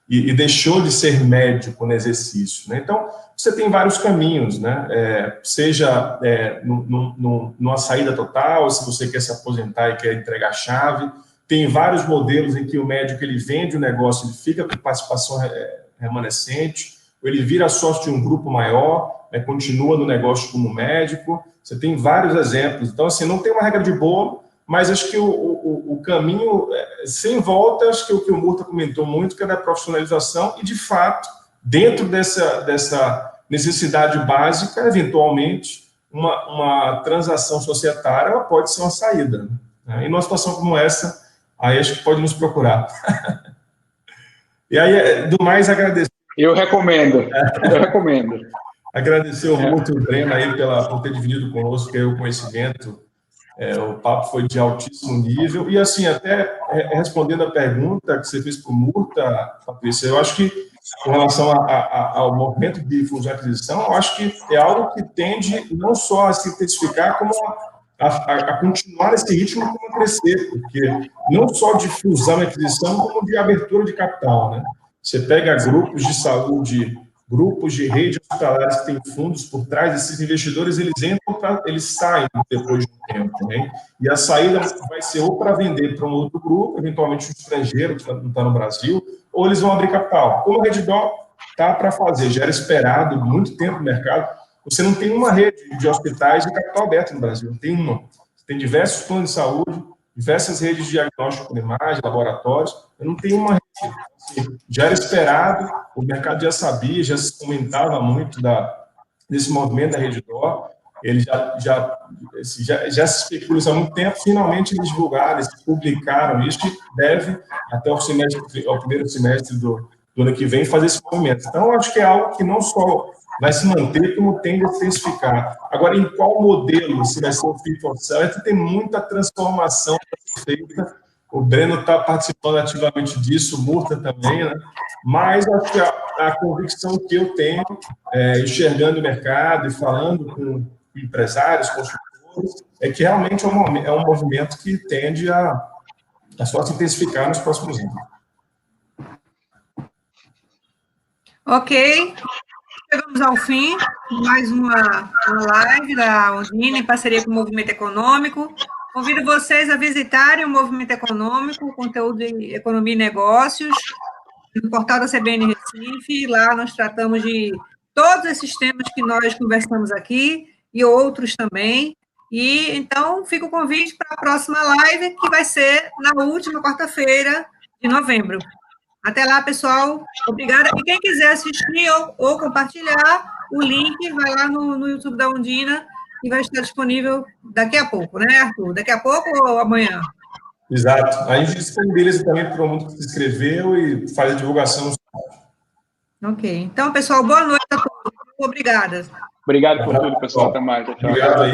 e deixou de ser médico no exercício, né? Então, você tem vários caminhos, né? Seja numa saída total, se você quer se aposentar e quer entregar a chave. Tem vários modelos em que o médico ele vende o negócio, ele fica com participação remanescente, ou ele vira sócio de um grupo maior, né, continua no negócio como médico. Você tem vários exemplos. Então, assim, não tem uma regra de bolo, mas acho que o caminho sem volta, acho que o que o Murta comentou muito, que é da profissionalização e, de fato, dentro dessa necessidade básica, eventualmente, uma transação societária ela pode ser uma saída, né? E numa situação como essa, aí acho que pode nos procurar. E aí, do mais, agradecer. Eu recomendo. Agradecer muito o Breno aí por ter dividido conosco o conhecimento. O papo foi de altíssimo nível. E, assim, até respondendo a pergunta que você fez para o Murta, Patrícia, eu acho que, com relação ao movimento de fusão e aquisição, eu acho que é algo que tende não só a se intensificar, como a continuar esse ritmo, como a crescer, porque não só de fusão e aquisição, como de abertura de capital, né? Você pega grupos de saúde, grupos de redes hospitalares que têm fundos por trás desses investidores, eles entram, eles saem depois de um tempo, né? E a saída vai ser ou para vender para um outro grupo, eventualmente um estrangeiro que não está no Brasil, ou eles vão abrir capital. Como a Redditor está para fazer, já era esperado muito tempo no mercado. Você não tem uma rede de hospitais de capital aberto no Brasil, não tem uma. Você tem diversos planos de saúde, diversas redes de diagnóstico por imagem, laboratórios, não tem uma rede. Assim, já era esperado, o mercado já sabia, já se comentava muito desse movimento da Redditor, ele já se especula isso há muito tempo, finalmente eles divulgaram, eles publicaram isso, que deve, até o primeiro semestre do ano que vem, fazer esse movimento. Então, eu acho que é algo que não só vai se manter, como tende a se intensificar. Agora, em qual modelo, se vai ser o Fit for Service, tem muita transformação feita. O Breno está participando ativamente disso, o Murta também, né? Mas acho que a convicção que eu tenho, enxergando o mercado e falando com empresários, construtores, é que realmente é um movimento que tende a só se intensificar nos próximos anos. Ok. Chegamos ao fim de mais uma live da Ondina, em parceria com o Movimento Econômico. Convido vocês a visitarem o Movimento Econômico, o conteúdo de economia e negócios, no portal da CBN Recife. Lá nós tratamos de todos esses temas que nós conversamos aqui e outros também. E então fica o convite para a próxima live, que vai ser na última quarta-feira de novembro. Até lá, pessoal. Obrigada. E quem quiser assistir ou compartilhar, o link vai lá no YouTube da Ondina e vai estar disponível daqui a pouco, né, Arthur? Daqui a pouco ou amanhã? Exato. A gente disponibiliza também para o mundo que se inscreveu e faz a divulgação. Ok. Então, pessoal, boa noite a todos. Obrigada. Obrigado por tudo, pessoal. Até mais. Tchau. Obrigado aí.